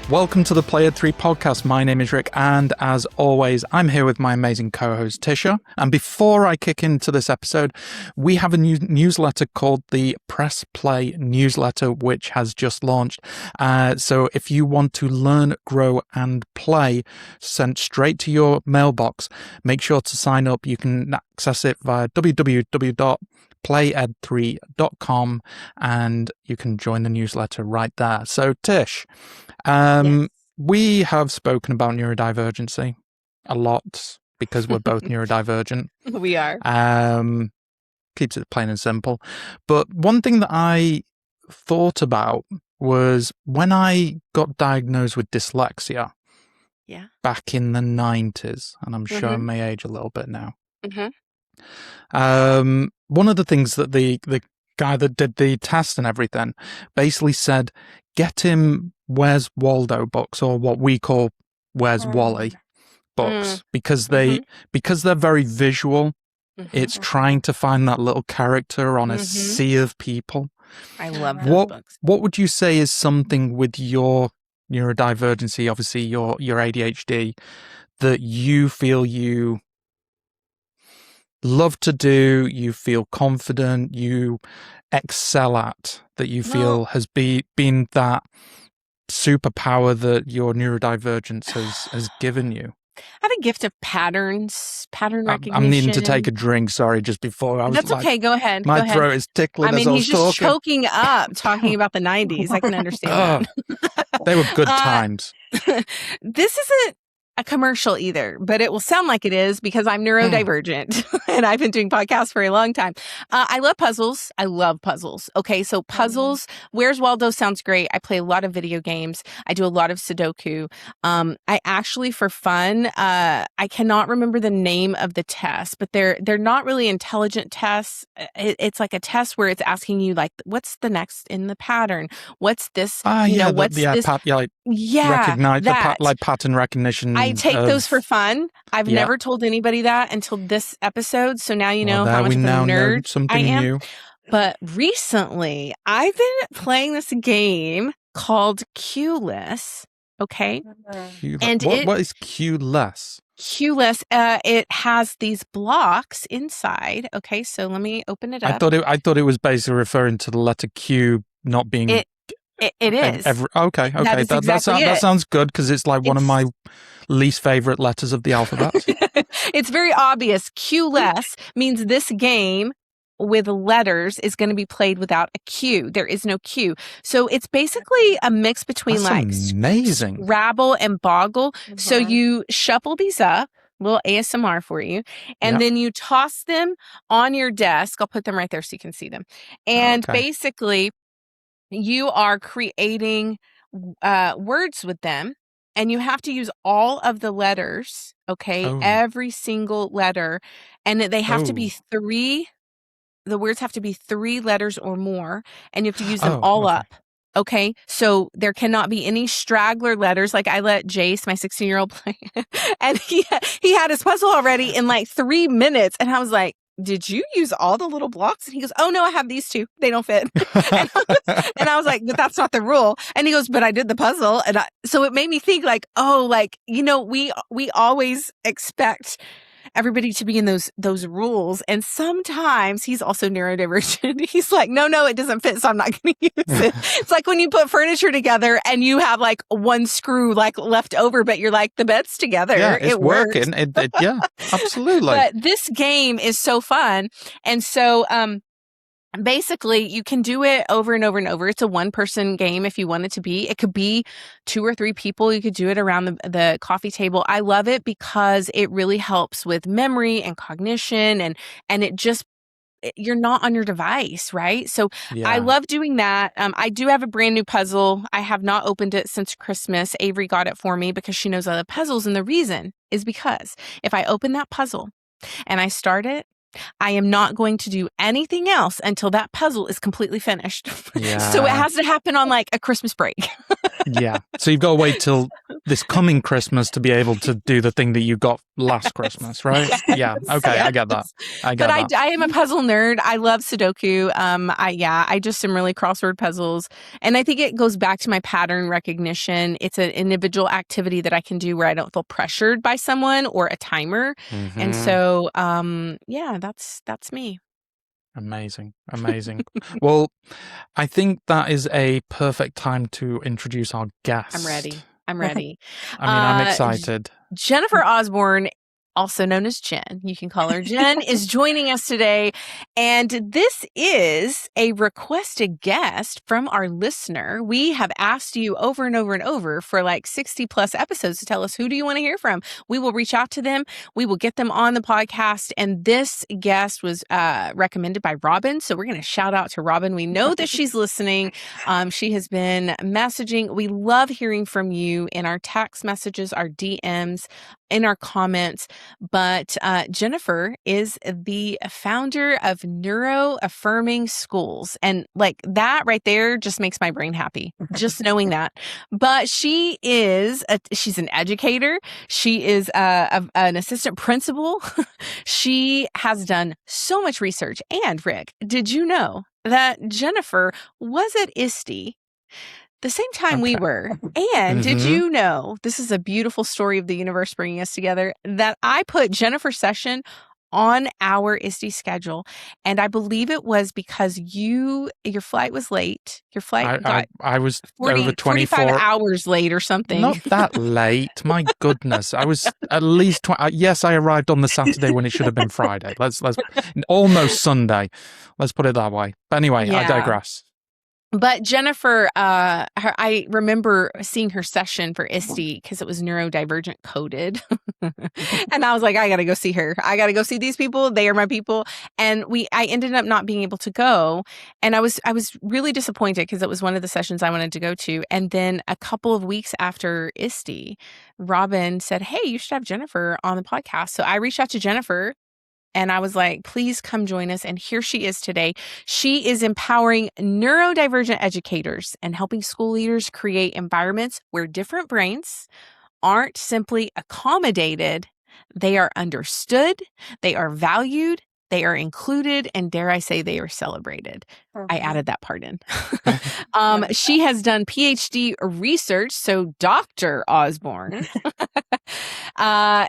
Welcome to the Play Ed 3 podcast. My name is Rick, and as always, I'm here with my amazing co-host, Tisha. And before I kick into this episode, we have a new newsletter called the Press Play newsletter, which has just launched. So if you want to learn, grow, and play sent straight to your mailbox, make sure to sign up. You can access it via www.played3.com, and you can join the newsletter right there. So, Tish, Yes. we have spoken about neurodivergency a lot because we're both neurodivergent. We are. Keeps it plain and simple. But one thing that I thought about was when I got diagnosed with dyslexia back in the 90s, and I'm showing my age a little bit now. One of the things that the guy that did the test and everything basically said, get him Where's Waldo books, or what we call Where's Wally books, because they're very visual. It's trying to find that little character on a sea of people. I love those books. What would you say is something with your neurodivergency, obviously your ADHD, that you feel you love to do, you feel confident, you excel at, that you feel has been that superpower that your neurodivergence has given you? I have a gift of pattern recognition. I'm needing to take a drink, sorry, just before. That's okay, go ahead. My throat is tickling as I was he's just talking. choking up talking about the 90s. I can understand that. They were good times. This isn't a commercial either, but it will sound like it is because I'm neurodivergent and I've been doing podcasts for a long time. I love puzzles. Okay, so puzzles, Where's Waldo sounds great. I play a lot of video games. I do a lot of Sudoku. I actually, for fun, I cannot remember the name of the test, but they're not really intelligent tests. It's like a test where it's asking you, like, what's the next in the pattern? What's this? What's this? Like pattern recognition. I take those for fun. I've never told anybody that until this episode. So now you know how much of a nerd I am. New. But recently, I've been playing this game called Q-less. Okay. And what is Q-less? Q-less, it has these blocks inside. Okay, so let me open it up. I thought it was basically referring to the letter Q not being. It is. Okay. That sounds good, because it's like one of my least favorite letters of the alphabet. It's very obvious. Q-less means this game with letters is going to be played without a Q. There is no Q. So it's basically a mix between amazing Scrabble and Boggle. So you shuffle these up. Little ASMR for you. And then you toss them on your desk. I'll put them right there so you can see them. And basically, you are creating words with them, and you have to use all of the letters, every single letter, and they have to be the words have to be 3 letters or more, and you have to use them all up. Okay, so there cannot be any straggler letters. Like, I let Jace, my 16-year-old, play, and he had his puzzle already in like 3 minutes, and I was like, did you use all the little blocks? And he goes, oh no, I have these 2. They don't fit. and I was like, but that's not the rule. And he goes, but I did the puzzle. And so it made me think like, we always expect everybody to be in those rules. And sometimes he's also neurodivergent. He's like, no, it doesn't fit, so I'm not going to use it. It's like when you put furniture together and you have like one screw like left over, but you're like, the bed's together. Yeah, it's working. Yeah, absolutely. But this game is so fun. And so, basically, you can do it over and over and over. It's a one-person game if you want it to be. It could be 2 or 3 people. You could do it around the coffee table. I love it because it really helps with memory and cognition, and it just, you're not on your device, right? So I love doing that. I do have a brand new puzzle. I have not opened it since Christmas. Avery got it for me because she knows I love puzzles, and the reason is because if I open that puzzle and I start it, I am not going to do anything else until that puzzle is completely finished. Yeah. So it has to happen on like a Christmas break. Yeah. So you've got to wait till this coming Christmas to be able to do the thing that you got last Christmas, right? Yeah. Okay. Yes. I get that. But I am a puzzle nerd. I love Sudoku. I just am really crossword puzzles. And I think it goes back to my pattern recognition. It's an individual activity that I can do where I don't feel pressured by someone or a timer. Mm-hmm. And so, yeah, that's me. Amazing. Well, I think that is a perfect time to introduce our guest. I'm ready. I'm excited. Jennifer Osborne, also known as Jen, you can call her Jen, is joining us today. And this is a requested guest from our listener. We have asked you over and over and over for like 60 plus episodes to tell us, who do you want to hear from? We will reach out to them. We will get them on the podcast. And this guest was recommended by Robin. So we're going to shout out to Robin. We know that she's listening. She has been messaging. We love hearing from you in our text messages, our DMs, in our comments. But Jennifer is the founder of Neuro-AFFIRMing Schools. And like that right there just makes my brain happy, just knowing that. But she's an educator. She is an assistant principal. She has done so much research. And Rick, did you know that Jennifer was at ISTE the same time we were? And did you know, this is a beautiful story of the universe bringing us together, that I put Jennifer's session on our ISTE schedule. And I believe it was because your flight was late. Your flight I was over 24 45 hours late or something. Not that late. My goodness. I was at least yes, I arrived on the Saturday when it should have been Friday. Let's almost Sunday. Let's put it that way. But anyway, yeah. I digress. But Jennifer, I remember seeing her session for ISTE because it was neurodivergent coded. And I was like, I got to go see her. I got to go see these people. They are my people. And I ended up not being able to go. And I was really disappointed because it was one of the sessions I wanted to go to. And then a couple of weeks after ISTE, Robin said, hey, you should have Jennifer on the podcast. So I reached out to Jennifer. And I was like, please come join us. And here she is today. She is empowering neurodivergent educators and helping school leaders create environments where different brains aren't simply accommodated. They are understood, they are valued, they are included, and dare I say, they are celebrated. I added that part in. She has done PhD research, so Dr. Osborne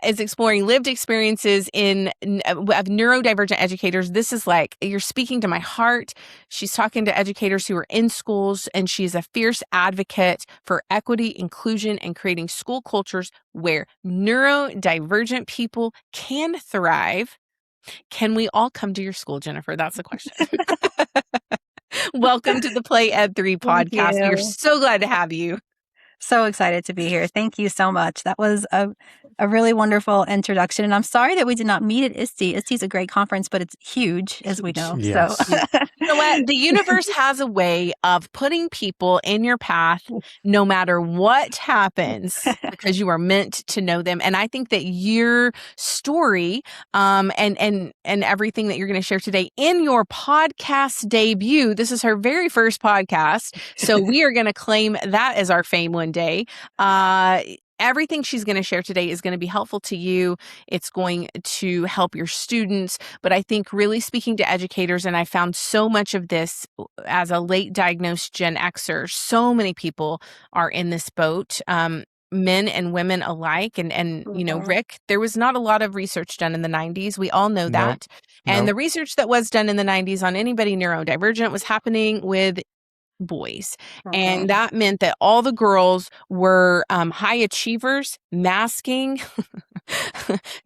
is exploring lived experiences of neurodivergent educators. This is like, you're speaking to my heart. She's talking to educators who are in schools, and she's a fierce advocate for equity, inclusion, and creating school cultures where neurodivergent people can thrive. Can we all come to your school, Jennifer? That's the question. Welcome to the Play Ed 3 podcast. We're so glad to have you. So excited to be here. Thank you so much. That was a really wonderful introduction. And I'm sorry that we did not meet at ISTE. ISTE is a great conference, but it's huge, as we know. Yes. So. You know what? The universe has a way of putting people in your path no matter what happens, because you are meant to know them. And I think that your story and everything that you're going to share today in your podcast debut, this is her very first podcast. So we are going to claim that as our fame one day. Everything she's going to share today is going to be helpful to you. It's going to help your students. But I think really speaking to educators, and I found so much of this as a late diagnosed Gen Xer, so many people are in this boat. Men and women alike. And you know, Rick, there was not a lot of research done in the 90s. We all know that. And the research that was done in the 90s on anybody neurodivergent was happening with boys. And that meant that all the girls were high achievers, masking,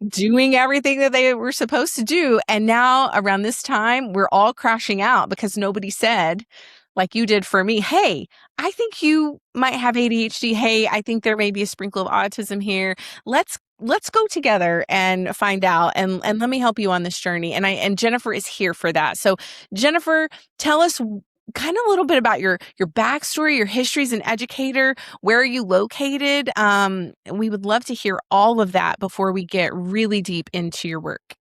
doing everything that they were supposed to do. And now around this time, we're all crashing out because nobody said, like you did for me, hey, I think you might have ADHD. Hey, I think there may be a sprinkle of autism here. Let's go together and find out, and let me help you on this journey. And Jennifer is here for that. So Jennifer, tell us kind of a little bit about your backstory, your history as an educator. Where are you located? We would love to hear all of that before we get really deep into your work.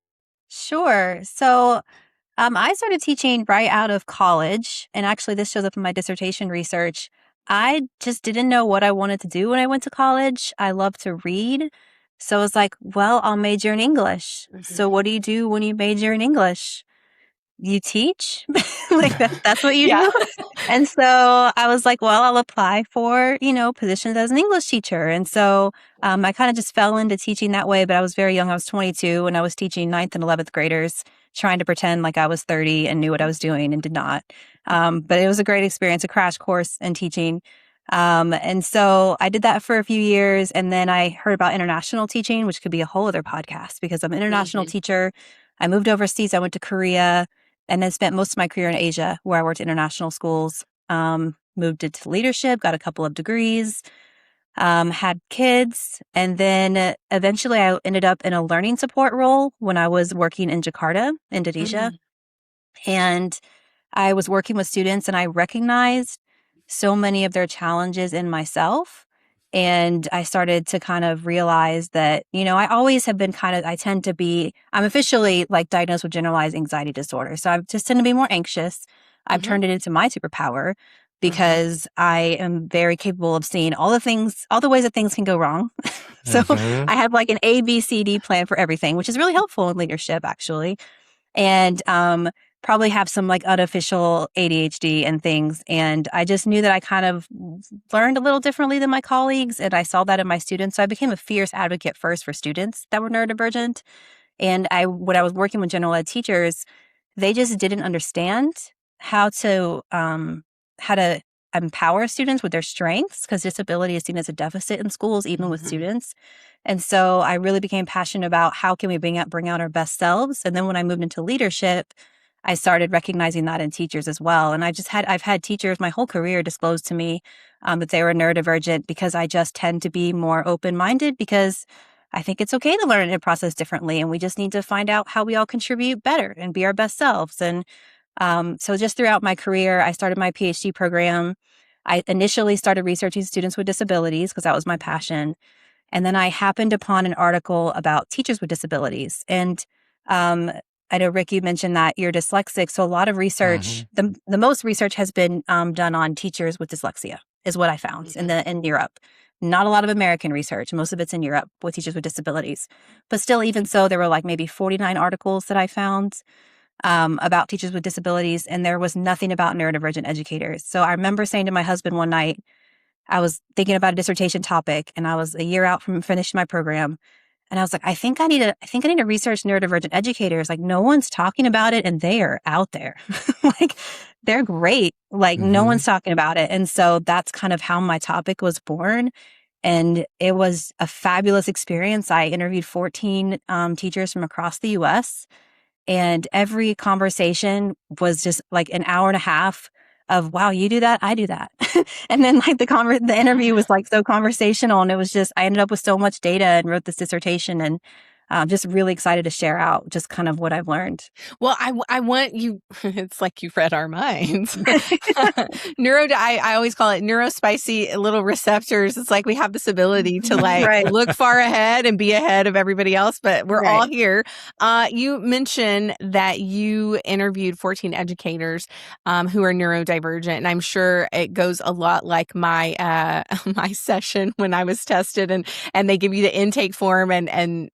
Sure. So I started teaching right out of college. And actually, this shows up in my dissertation research. I just didn't know what I wanted to do when I went to college. I love to read. So I was like, well, I'll major in English. So what do you do when you major in English? You teach? Like that's what you Yeah. do? And so I was like, well, I'll apply for, positions as an English teacher. And so I kind of just fell into teaching that way, but I was very young. I was 22 and I was teaching 9th and 11th graders, trying to pretend like I was 30 and knew what I was doing and did not. But it was a great experience, a crash course in teaching. And so I did that for a few years. And then I heard about international teaching, which could be a whole other podcast because I'm an international teacher. I moved overseas. I went to Korea and then spent most of my career in Asia, where I worked at international schools. Moved into leadership, got a couple of degrees, had kids, and then eventually I ended up in a learning support role when I was working in Jakarta, Indonesia. And I was working with students and I recognized so many of their challenges in myself. And I started to kind of realize that, I always have been I'm officially like diagnosed with generalized anxiety disorder. So I just tend to be more anxious. I've turned it into my superpower because I am very capable of seeing all the ways that things can go wrong. So I have like an ABCD plan for everything, which is really helpful in leadership, actually. And probably have some like unofficial ADHD and things. And I just knew that I kind of learned a little differently than my colleagues. And I saw that in my students. So I became a fierce advocate first for students that were neurodivergent. And when I was working with general ed teachers, they just didn't understand how to empower students with their strengths, because disability is seen as a deficit in schools, even with students. And so I really became passionate about how can we bring out our best selves. And then when I moved into leadership, I started recognizing that in teachers as well. And I've had teachers my whole career disclose to me that they were neurodivergent, because I just tend to be more open-minded, because I think it's okay to learn and process differently. And we just need to find out how we all contribute better and be our best selves. And so just throughout my career, I started my PhD program. I initially started researching students with disabilities because that was my passion. And then I happened upon an article about teachers with disabilities. And I know, Rick, you mentioned that you're dyslexic. So a lot of research, the most research has been done on teachers with dyslexia, is what I found in Europe. Not a lot of American research. Most of it's in Europe with teachers with disabilities. But still, even so, there were like maybe 49 articles that I found about teachers with disabilities, and there was nothing about neurodivergent educators. So I remember saying to my husband one night, I was thinking about a dissertation topic, and I was a year out from finishing my program. And I was like, I think I need to research neurodivergent educators. Like, no one's talking about it, and they are out there. Like, they're great. Like, no one's talking about it. And so that's kind of how my topic was born. And it was a fabulous experience. I interviewed 14 teachers from across the US, and every conversation was just like an hour and a half of, wow, you do that, I do that. And then like the interview was like so conversational, and it was just, I ended up with so much data and wrote this dissertation, and just really excited to share out just kind of what I've learned. Well, I want you, it's like you've read our minds. I always call it neurospicy little receptors. It's like we have this ability to like look far ahead and be ahead of everybody else, but we're all here. You mentioned that you interviewed 14 educators who are neurodivergent. And I'm sure it goes a lot like my my session when I was tested, and they give you the intake form, and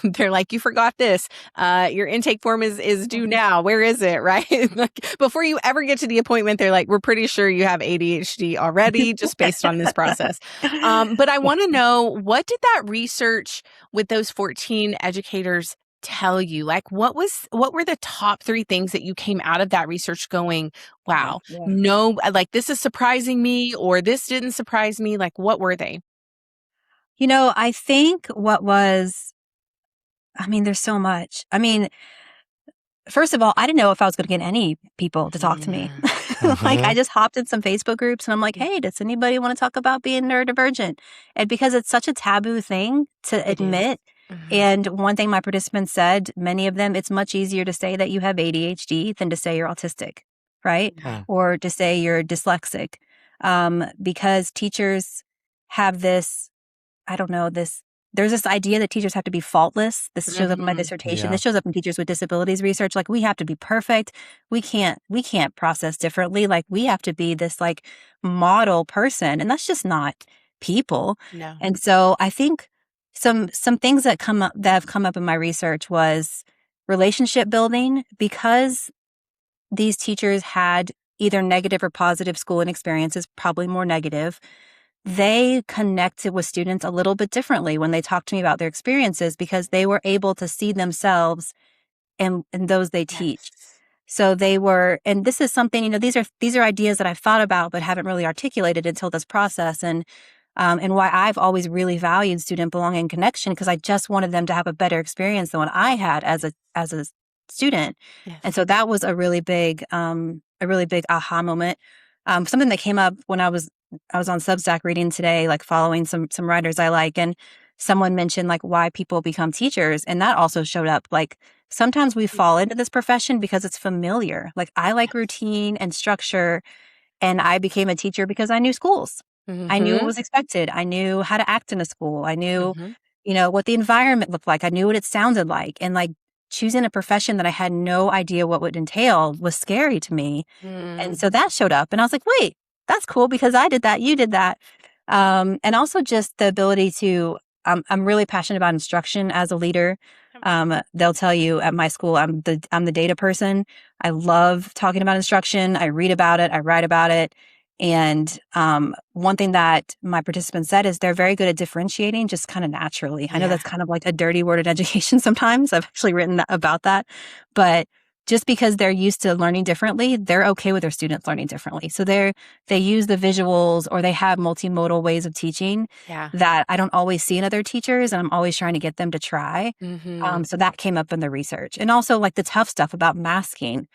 they're like, you forgot this. Your intake form is due now. Where is it? Right? Like, before you ever get to the appointment, they're like, we're pretty sure you have ADHD already, just based on this process. But I want to know, what did that research with those 14 educators tell you? Like, what were the top 3 things that you came out of that research going, wow, no, like this is surprising me, or this didn't surprise me? Like, what were they? I think there's so much. First of all, I didn't know if I was going to get any people to talk to me. Like, I just hopped in some Facebook groups and I'm like, hey, does anybody want to talk about being neurodivergent? And because it's such a taboo thing to admit. And one thing my participants said, many of them, it's much easier to say that you have ADHD than to say you're autistic, right? Or to say you're dyslexic. Because teachers have this there's this idea that teachers have to be faultless. This shows up in my dissertation. Yeah. This shows up in teachers with disabilities research. Like, we have to be perfect. We can't process differently. Like, we have to be this like model person. And that's just not people. No. And so I think some things that have come up in my research was relationship building, because these teachers had either negative or positive schooling experiences, probably more negative. They connected with students a little bit differently when they talked to me about their experiences, because they were able to see themselves in those they teach. So they were, and this is something, you know, these are ideas that I've thought about but haven't really articulated until this process, and why I've always really valued student belonging and connection, because I just wanted them to have a better experience than what I had as a student. Yes. And so that was a really big aha moment. Something that came up when I was on Substack reading today, like following some writers I like, and someone mentioned like why people become teachers. And that also showed up. Like, sometimes we fall into this profession because it's familiar. Like, I like routine and structure, and I became a teacher because I knew schools. I knew what was expected. I knew how to act in a school. I knew, you know, what the environment looked like. I knew what it sounded like. And like, choosing a profession that I had no idea what would entail was scary to me. And so that showed up, and I was like, wait, that's cool, because I did that, you did that. And also just the ability to, I'm really passionate about instruction as a leader. They'll tell you at my school, I'm the data person. I love talking about instruction. I read about it. I write about it. And one thing that my participants said is they're very good at differentiating just kind of naturally. I know that's kind of like a dirty word in education sometimes. I've actually written about that. But just because they're used to learning differently, they're okay with their students learning differently. So they use the visuals, or they have multimodal ways of teaching that I don't always see in other teachers, and I'm always trying to get them to try. So that came up in the research. And also like the tough stuff about masking.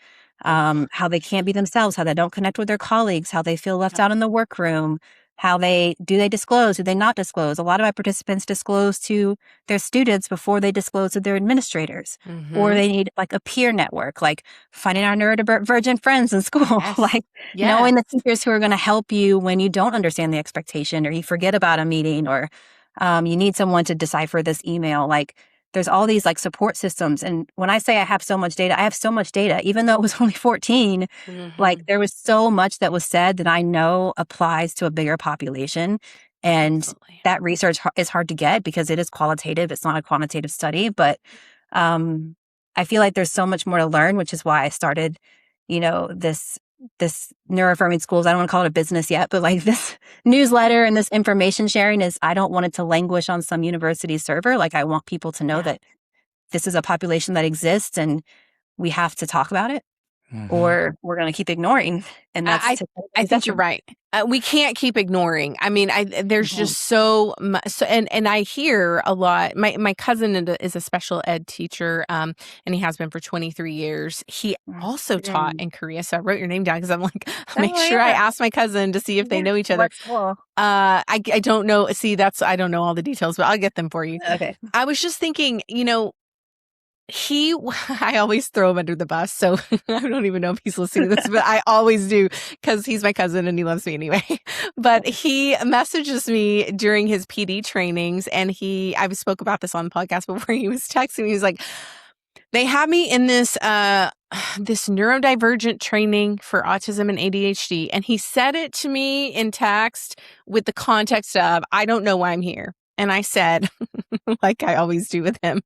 How they can't be themselves, how they don't connect with their colleagues, how they feel left out in the workroom, how they disclose, do they not disclose? A lot of my participants disclose to their students before they disclose to their administrators, or they need like a peer network, like finding our neurodivergent friends in school, like knowing the teachers who are going to help you when you don't understand the expectation, or you forget about a meeting, or you need someone to decipher this email. Like, there's all these like support systems. And when I say I have so much data, I have so much data, even though it was only 14, like there was so much that was said that I know applies to a bigger population. And that research is hard to get because it is qualitative. It's not a quantitative study, but I feel like there's so much more to learn, which is why I started, you know, this Neuro-AFFIRMing Schools. I don't want to call it a business yet, but like this newsletter and this information sharing is, I don't want it to languish on some university server. Like, I want people to know that this is a population that exists, and we have to talk about it, or we're going to keep ignoring. And that's I think you're right. We can't keep ignoring. I mean, there's just so much. So, and I hear a lot. My cousin is a special ed teacher, and he has been for 23 years. He also taught in Korea. So I wrote your name down because I'm like, make sure I ask my cousin to see if they know each other. Cool. I don't know. See, I don't know all the details, but I'll get them for you. Okay. I was just thinking, you know, I always throw him under the bus. So I don't even know if he's listening to this, but I always do because he's my cousin and he loves me anyway. But he messages me during his PD trainings, and I spoke about this on the podcast before. He was texting me. He was like, they have me in this neurodivergent training for autism and ADHD. And he said it to me in text with the context of, I don't know why I'm here. And I said, like I always do with him,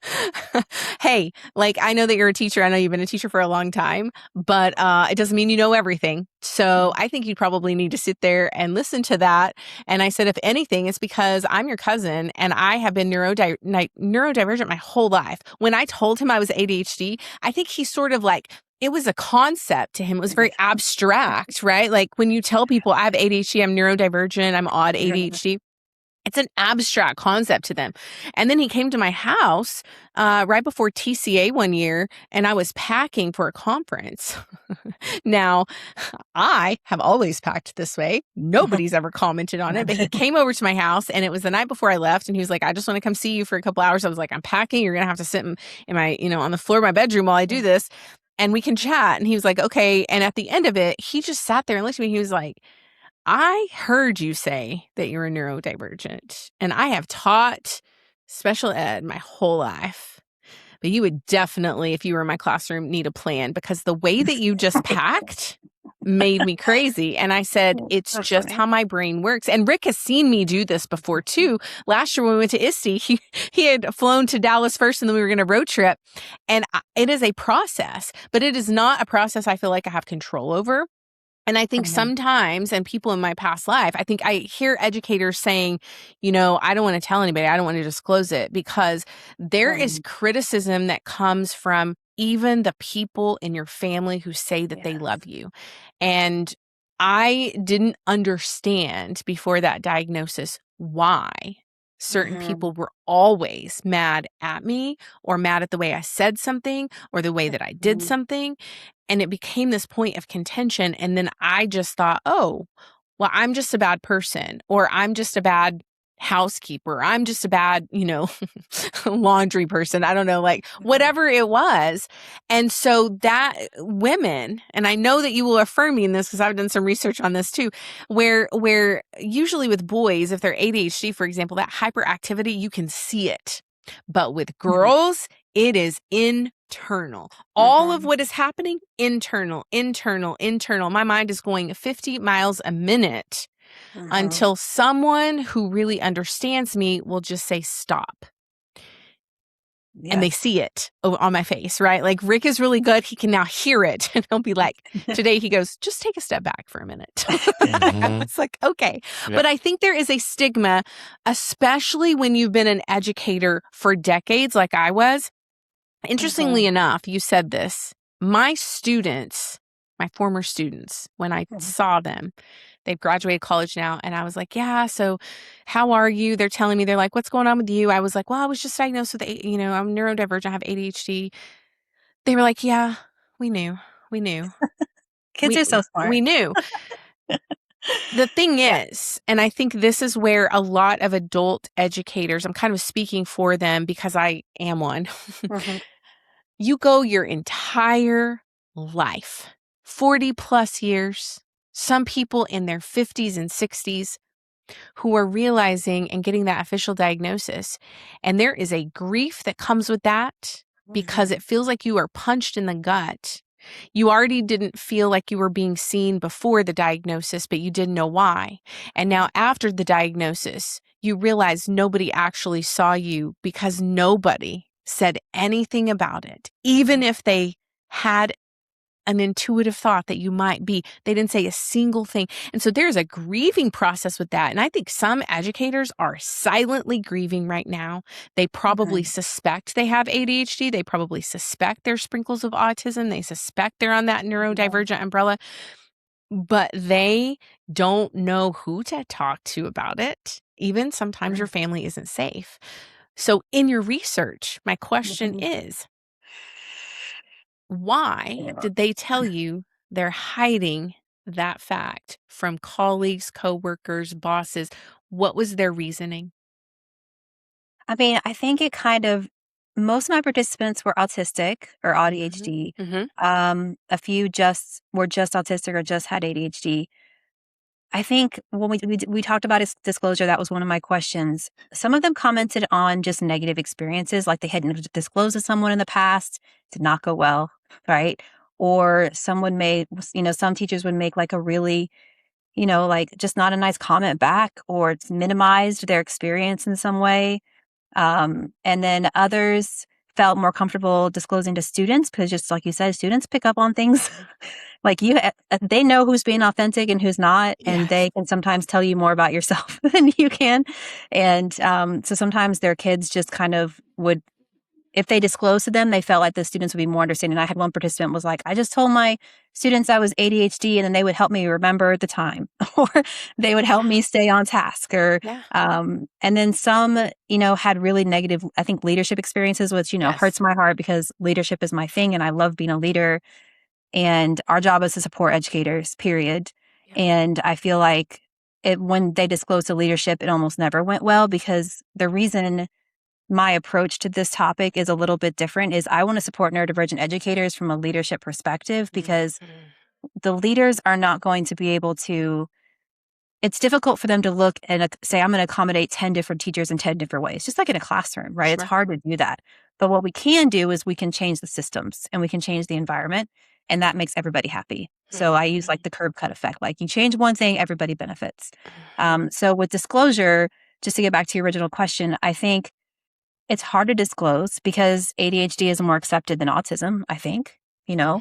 hey, like, I know that you're a teacher. I know you've been a teacher for a long time, but it doesn't mean you know everything. So I think you probably need to sit there and listen to that. And I said, if anything, it's because I'm your cousin and I have been neurodivergent my whole life. When I told him I was ADHD, I think he sort of like, it was a concept to him. It was very abstract, right? Like when you tell people I have ADHD, I'm neurodivergent, I'm odd ADHD. It's an abstract concept to them. And then he came to my house right before TCA one year, and I was packing for a conference. Now, I have always packed this way. Nobody's ever commented on it, but he came over to my house, and it was the night before I left, and he was like, I just want to come see you for a couple hours. I was like, I'm packing. You're going to have to sit in my, on the floor of my bedroom while I do this, and we can chat. And he was like, okay. And at the end of it, he just sat there and looked at me. He was like, I heard you say that you're a neurodivergent, and I have taught special ed my whole life. But you would definitely, if you were in my classroom, need a plan, because the way that you just packed made me crazy. And I said, it's That's just funny. how my brain works. And Rick has seen me do this before too. Last year when we went to ISTE, he had flown to Dallas first, and then we were going to road trip. And it is a process, but it is not a process I feel like I have control over. And I think sometimes, and people in my past life, I think I hear educators saying, you know, I don't want to tell anybody, I don't want to disclose it, because there is criticism that comes from even the people in your family who say that they love you. And I didn't understand before that diagnosis why certain people were always mad at me, or mad at the way I said something, or the way that I did something. And it became this point of contention. And then I just thought, oh, well, I'm just a bad person, or I'm just a bad housekeeper. I'm just a bad, laundry person. I don't know, like whatever it was. And so that women, and I know that you will affirm me in this because I've done some research on this too, where usually with boys, if they're ADHD, for example, that hyperactivity, you can see it. But with girls, it is internal. All of what is happening, internal. My mind is going 50 miles a minute until someone who really understands me will just say, stop. Yes. And they see it on my face, right? Like Rick is really good. He can now hear it. And he'll be like, today he goes, just take a step back for a minute. It's like, okay. Yep. But I think there is a stigma, especially when you've been an educator for decades like I was. Interestingly enough, you said this. My students, my former students, when I saw them, they've graduated college now. And I was like, yeah, so how are you? They're telling me, they're like, what's going on with you? I was like, well, I was just diagnosed with, I'm neurodivergent, I have ADHD. They were like, yeah, we knew. Kids are so smart. We knew. The thing is, and I think this is where a lot of adult educators, I'm kind of speaking for them because I am one. You go your entire life, 40 plus years, some people in their 50s and 60s who are realizing and getting that official diagnosis. And there is a grief that comes with that because it feels like you are punched in the gut. You already didn't feel like you were being seen before the diagnosis, but you didn't know why. And now after the diagnosis, you realize nobody actually saw you because nobody said anything about it. Even if they had an intuitive thought that you might be, they didn't say a single thing. And so there's a grieving process with that. And I think some educators are silently grieving right now. They probably suspect they have ADHD. They probably suspect there's sprinkles of autism. They suspect they're on that neurodivergent umbrella, but they don't know who to talk to about it. Even sometimes your family isn't safe. So in your research, my question is, why did they tell you they're hiding that fact from colleagues, coworkers, bosses? What was their reasoning? I mean, I think it most of my participants were autistic or ADHD. A few were just autistic or just had ADHD. I think when we talked about disclosure, that was one of my questions. Some of them commented on just negative experiences, like they hadn't disclosed to someone in the past, did not go well, right? Or someone some teachers would make like a really, like just not a nice comment back, or it's minimized their experience in some way. And then others felt more comfortable disclosing to students because, just like you said, students pick up on things. Like they know who's being authentic and who's not, and they can sometimes tell you more about yourself than you can. And so sometimes their kids just kind of would, if they disclosed to them, they felt like the students would be more understanding. I had one participant was like, I just told my students I was ADHD, and then they would help me remember the time, or they would help me stay on task, or and then some, had really negative, I think, leadership experiences, which hurts my heart because leadership is my thing, and I love being a leader. And our job is to support educators, period. And I feel like when they disclose to leadership, it almost never went well, because the reason my approach to this topic is a little bit different is I want to support neurodivergent educators from a leadership perspective, because the leaders are not going to be able to it's difficult for them to look and say, I'm going to accommodate 10 different teachers in 10 different ways, just like in a classroom, right? Sure. It's hard to do that. But what we can do is we can change the systems and we can change the environment, and that makes everybody happy. So I use like the curb cut effect. Like you change one thing, everybody benefits. So with disclosure, just to get back to your original question, I think it's hard to disclose because ADHD is more accepted than autism, I think, you know.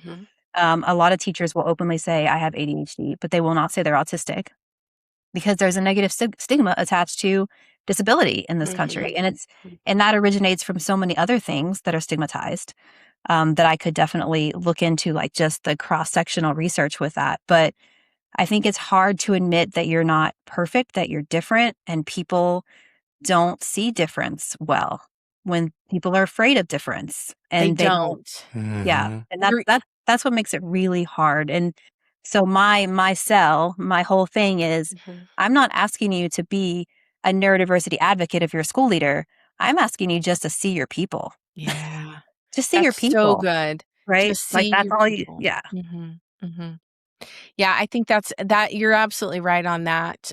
A lot of teachers will openly say, I have ADHD, but they will not say they're autistic because there's a negative stigma attached to disability in this country. And that originates from so many other things that are stigmatized that I could definitely look into, like just the cross-sectional research with that. But I think it's hard to admit that you're not perfect, that you're different, and people don't see difference well when people are afraid of difference. And they don't. Yeah. And that's what makes it really hard. And so my whole thing is I'm not asking you to be a neurodiversity advocate if you're a school leader. I'm asking you just to see your people. Yeah. Just see your people. So good. Right? Just see that's your all people. Yeah. Yeah, I think that you're absolutely right on that.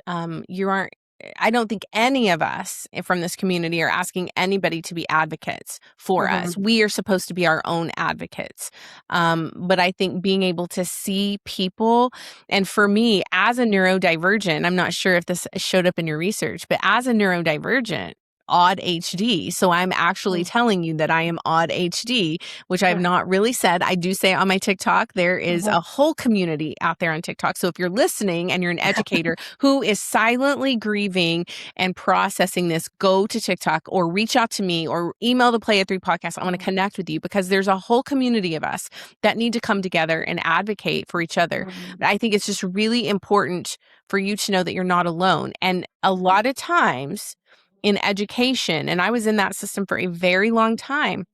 I don't think any of us from this community are asking anybody to be advocates for us. We are supposed to be our own advocates. But I think being able to see people, and for me, as a neurodivergent, I'm not sure if this showed up in your research, but as a neurodivergent, odd HD. So I'm actually telling you that I am odd HD, which I've not really said. I do say on my TikTok, there is a whole community out there on TikTok. So if you're listening and you're an educator who is silently grieving and processing this, go to TikTok or reach out to me or email the Play at 3 podcast. I want to connect with you because there's a whole community of us that need to come together and advocate for each other. But I think it's just really important for you to know that you're not alone. And a lot of times, in education, and I was in that system for a very long time,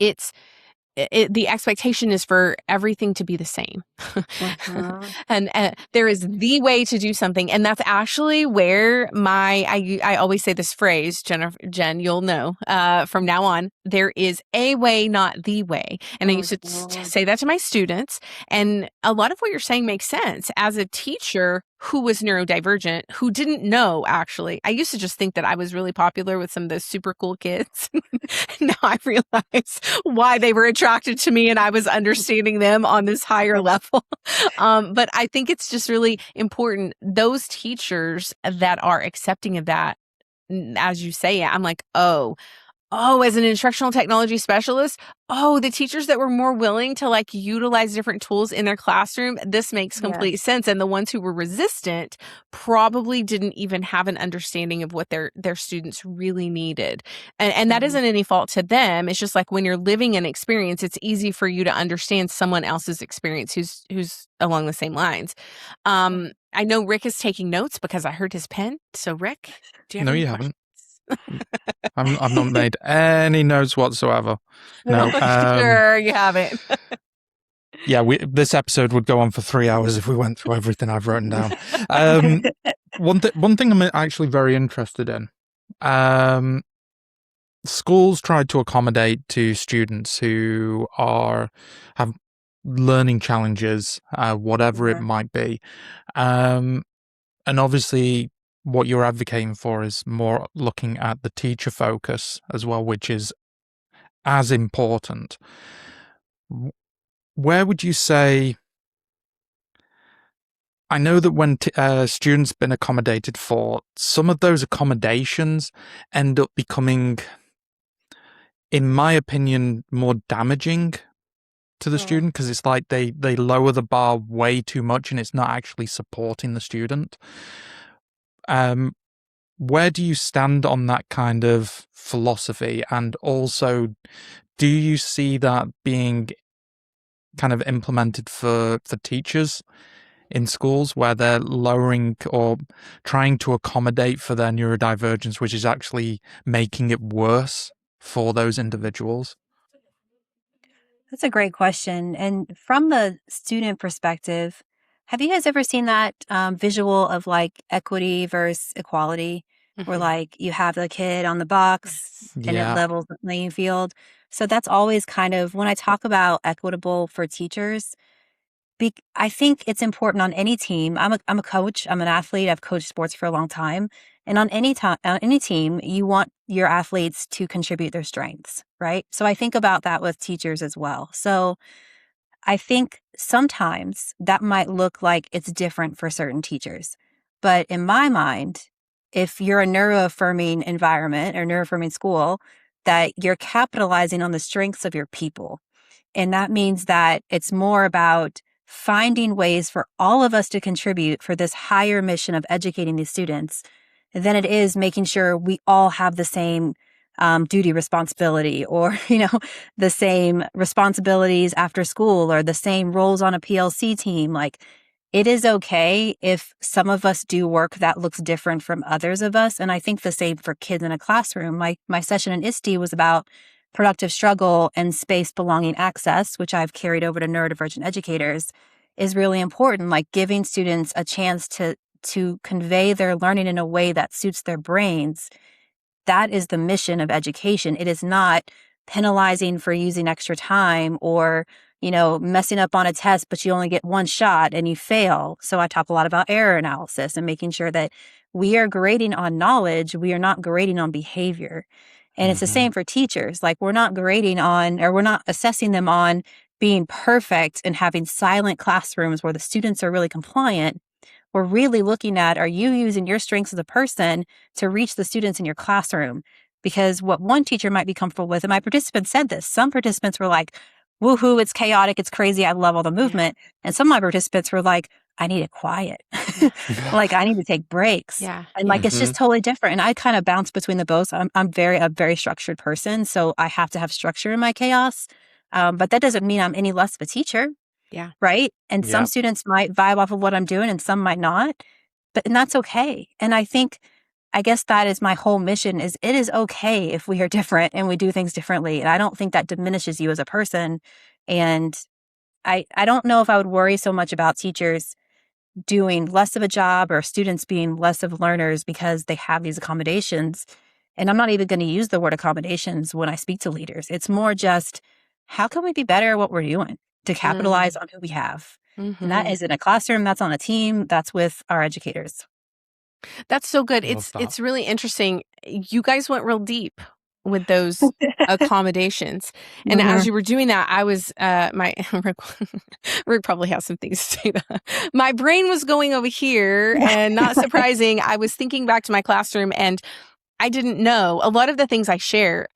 the expectation is for everything to be the same. And there is the way to do something. And that's actually where I always say this phrase, Jen, you'll know, from now on, there is a way, not the way. And I used to say that to my students. And a lot of what you're saying makes sense. As a teacher who was neurodivergent, who didn't know, actually, I used to just think that I was really popular with some of those super cool kids. Now I realize why they were attracted to me and I was understanding them on this higher level. But I think it's just really important. Those teachers that are accepting of that, as you say it, I'm like, as an instructional technology specialist, the teachers that were more willing to like utilize different tools in their classroom, this makes complete sense. And the ones who were resistant probably didn't even have an understanding of what their students really needed. And that isn't any fault to them. It's just like when you're living an experience, it's easy for you to understand someone else's experience who's along the same lines. I know Rick is taking notes because I heard his pen. So Rick, do you have any questions? I've not made any notes whatsoever. No, sure you haven't. Yeah, this episode would go on for 3 hours if we went through everything I've written down. One thing I'm actually very interested in. Schools tried to accommodate to students who have learning challenges, whatever it might be, and obviously, what you're advocating for is more looking at the teacher focus as well, which is as important. Where would you say, I know that when students been accommodated for, some of those accommodations end up becoming, in my opinion, more damaging to the student because it's like they lower the bar way too much and it's not actually supporting the student. Where do you stand on that kind of philosophy? And also, do you see that being kind of implemented for teachers in schools where they're lowering or trying to accommodate for their neurodivergence, which is actually making it worse for those individuals? That's a great question. And from the student perspective, have you guys ever seen that visual of like equity versus equality, where like you have the kid on the box and it levels the playing field? So that's always kind of, when I talk about equitable for teachers, I think it's important on any team. I'm a coach. I'm an athlete. I've coached sports for a long time. And on any team, you want your athletes to contribute their strengths, right? So I think about that with teachers as well. So I think sometimes that might look like it's different for certain teachers. But in my mind, if you're a neuro-affirming environment or neuro-affirming school, that you're capitalizing on the strengths of your people. And that means that it's more about finding ways for all of us to contribute for this higher mission of educating these students than it is making sure we all have the same duty responsibility or, the same responsibilities after school or the same roles on a PLC team. Like, it is okay if some of us do work that looks different from others of us. And I think the same for kids in a classroom. My session in ISTE was about productive struggle and space belonging access, which I've carried over to neurodivergent educators, is really important. Like giving students a chance to convey their learning in a way that suits their brains. That is the mission of education. It is not penalizing for using extra time or, messing up on a test, but you only get one shot and you fail. So I talk a lot about error analysis and making sure that we are grading on knowledge. We are not grading on behavior. And it's the same for teachers. Like we're not grading on, or we're not assessing them on being perfect and having silent classrooms where the students are really compliant. We're really looking at, are you using your strengths as a person to reach the students in your classroom? Because what one teacher might be comfortable with, and my participants said this, some participants were like, woohoo, it's chaotic, it's crazy, I love all the movement. And some of my participants were like, I need it quiet. Like, I need to take breaks. Yeah. And like, it's just totally different. And I kind of bounce between the both. I'm a very structured person. So I have to have structure in my chaos. But that doesn't mean I'm any less of a teacher. Yeah. Right. And some students might vibe off of what I'm doing and some might not. And that's okay. And I guess that is my whole mission, is it is okay if we are different and we do things differently. And I don't think that diminishes you as a person. And I don't know if I would worry so much about teachers doing less of a job or students being less of learners because they have these accommodations. And I'm not even going to use the word accommodations when I speak to leaders. It's more just, how can we be better at what we're doing to capitalize on who we have? And that is in a classroom, that's on a team, that's with our educators. That's so good. It's really interesting. You guys went real deep with those accommodations. And as you were doing that, I was Rick probably has some things to say. My brain was going over here, and not surprising, I was thinking back to my classroom, and I didn't know a lot of the things I share.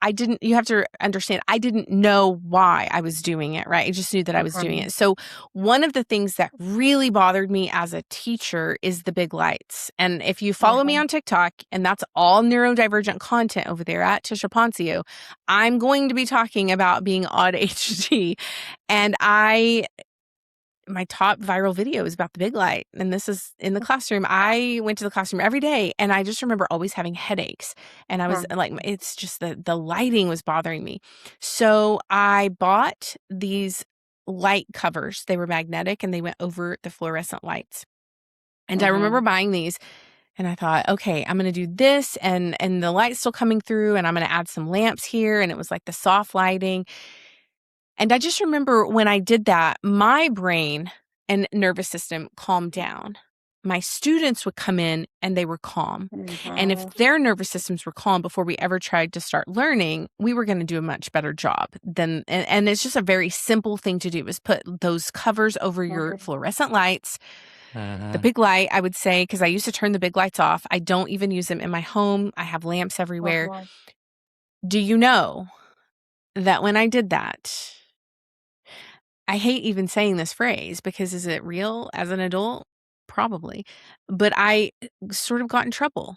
You have to understand, I didn't know why I was doing it, right? I just knew that I was doing it. So one of the things that really bothered me as a teacher is the big lights. And if you follow me on TikTok, and that's all neurodivergent content over there at Tisha Poncio, I'm going to be talking about being ADHD. And my top viral video is about the big light. And this is in the classroom. I went to the classroom every day, and I just remember always having headaches. And I was like, it's just the lighting was bothering me. So I bought these light covers. They were magnetic and they went over the fluorescent lights. And I remember buying these, and I thought, okay, I'm going to do this, and the light's still coming through, and I'm going to add some lamps here. And it was like the soft lighting. And I just remember when I did that, my brain and nervous system calmed down. My students would come in and they were calm. And if their nervous systems were calm before we ever tried to start learning, we were going to do a much better job than, and it's just a very simple thing to do, is put those covers over your fluorescent lights. The big light, I would say, because I used to turn the big lights off. I don't even use them in my home. I have lamps everywhere. Do you know that when I did that, I hate even saying this phrase, because is it real as an adult? Probably. But I sort of got in trouble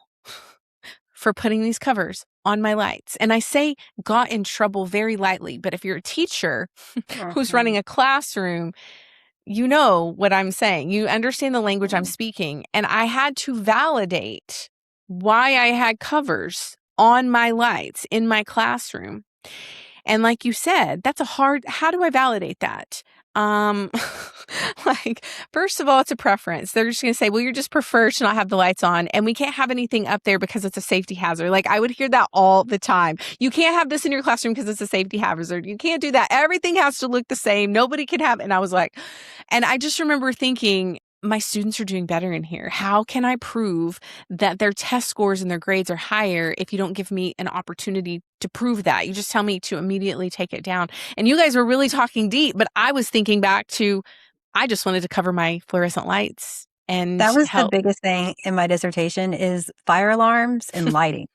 for putting these covers on my lights. And I say got in trouble very lightly, but if you're a teacher who's running a classroom, you know what I'm saying. You understand the language I'm speaking. And I had to validate why I had covers on my lights in my classroom. And like you said, that's how do I validate that? Like, first of all, it's a preference. They're just going to say, well, you just prefer to not have the lights on, and we can't have anything up there because it's a safety hazard. Like, I would hear that all the time. You can't have this in your classroom because it's a safety hazard. You can't do that. Everything has to look the same. Nobody can have, and I was like, and I just remember thinking, my students are doing better in here. How can I prove that their test scores and their grades are higher if you don't give me an opportunity to prove that? You just tell me to immediately take it down. And you guys were really talking deep, but I was thinking back to, I just wanted to cover my fluorescent lights and that was help. the biggest thing in my dissertation is fire alarms and lighting.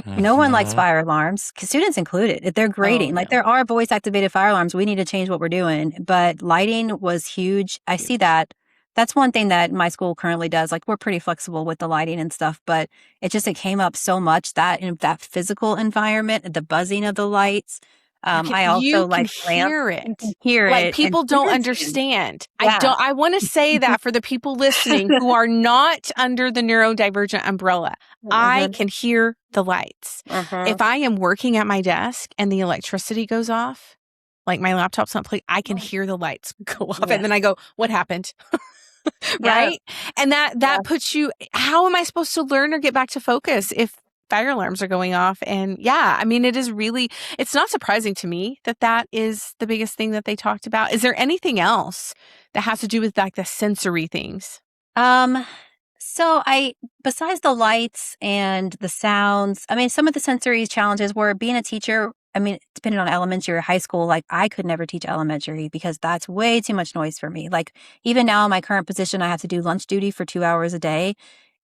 No one likes fire alarms, students included. If they're grading, like there are voice activated fire alarms. We need to change what we're doing, but lighting was huge. I see that. That's one thing that my school currently does. Like we're pretty flexible with the lighting and stuff, but it came up so much that in that physical environment, the buzzing of the lights. I also like hear it. You can hear like it. People don't understand. Yeah. I want to say that for the people listening who are not under the neurodivergent umbrella, I can hear the lights. If I am working at my desk and the electricity goes off, like my laptop's not playing, I can hear the lights go off, and then I go, "What happened?" Right? And that puts you. How am I supposed to learn or get back to focus if fire alarms are going off? And I mean, it is really. It's not surprising to me that is the biggest thing that they talked about. Is there anything else that has to do with like the sensory things? So besides the lights and the sounds, I mean, some of the sensory challenges were being a teacher. I mean, depending on elementary or high school, like I could never teach elementary because that's way too much noise for me. Like even now in my current position, I have to do lunch duty for 2 hours a day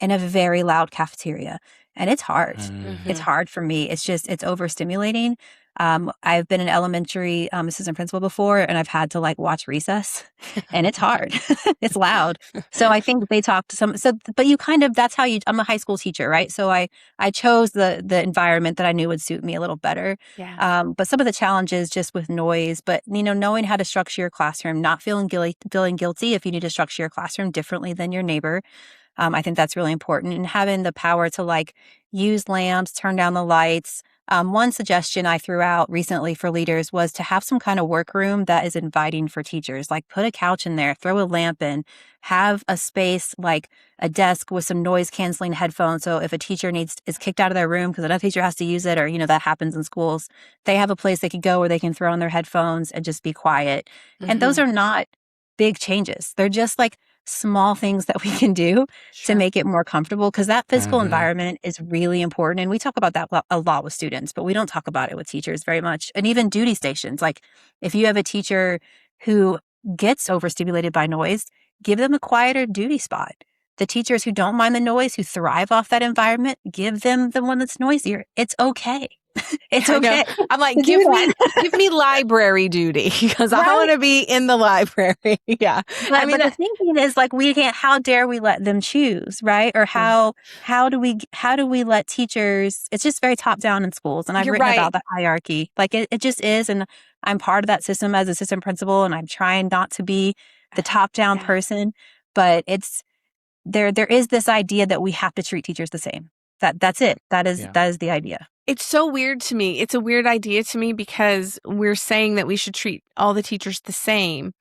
in a very loud cafeteria. And it's hard. It's hard for me. It's overstimulating. I've been an elementary assistant principal before, and I've had to like watch recess, and it's hard. It's loud. So I think they talked but you that's how I'm a high school teacher, right? So I chose the environment that I knew would suit me a little better. Yeah. But some of the challenges just with noise, but knowing how to structure your classroom, not feeling guilty if you need to structure your classroom differently than your neighbor. I think that's really important, and having the power to like use lamps, turn down the lights. One suggestion I threw out recently for leaders was to have some kind of workroom that is inviting for teachers, like put a couch in there, throw a lamp in, have a space like a desk with some noise canceling headphones. So if a teacher is kicked out of their room because another teacher has to use it, or, that happens in schools, they have a place they could go where they can throw on their headphones and just be quiet. And those are not big changes. They're just like small things that we can do to make it more comfortable, because that physical environment is really important. And we talk about that a lot with students, but we don't talk about it with teachers very much. And even duty stations, like if you have a teacher who gets overstimulated by noise, give them a quieter duty spot. The teachers who don't mind the noise, who thrive off that environment, give them the one that's noisier. It's okay. It's okay. I'm like, give me library duty, because I want to be in the library. Yeah. But the thinking is like, how dare we let them choose, right? Or how do we let teachers, it's just very top down in schools. And I've written about the hierarchy. Like it just is. And I'm part of that system as assistant principal, and I'm trying not to be the top down person, but there is this idea that we have to treat teachers the same. That's it. That is the idea. It's so weird to me. It's a weird idea to me, because we're saying that we should treat all the teachers the same,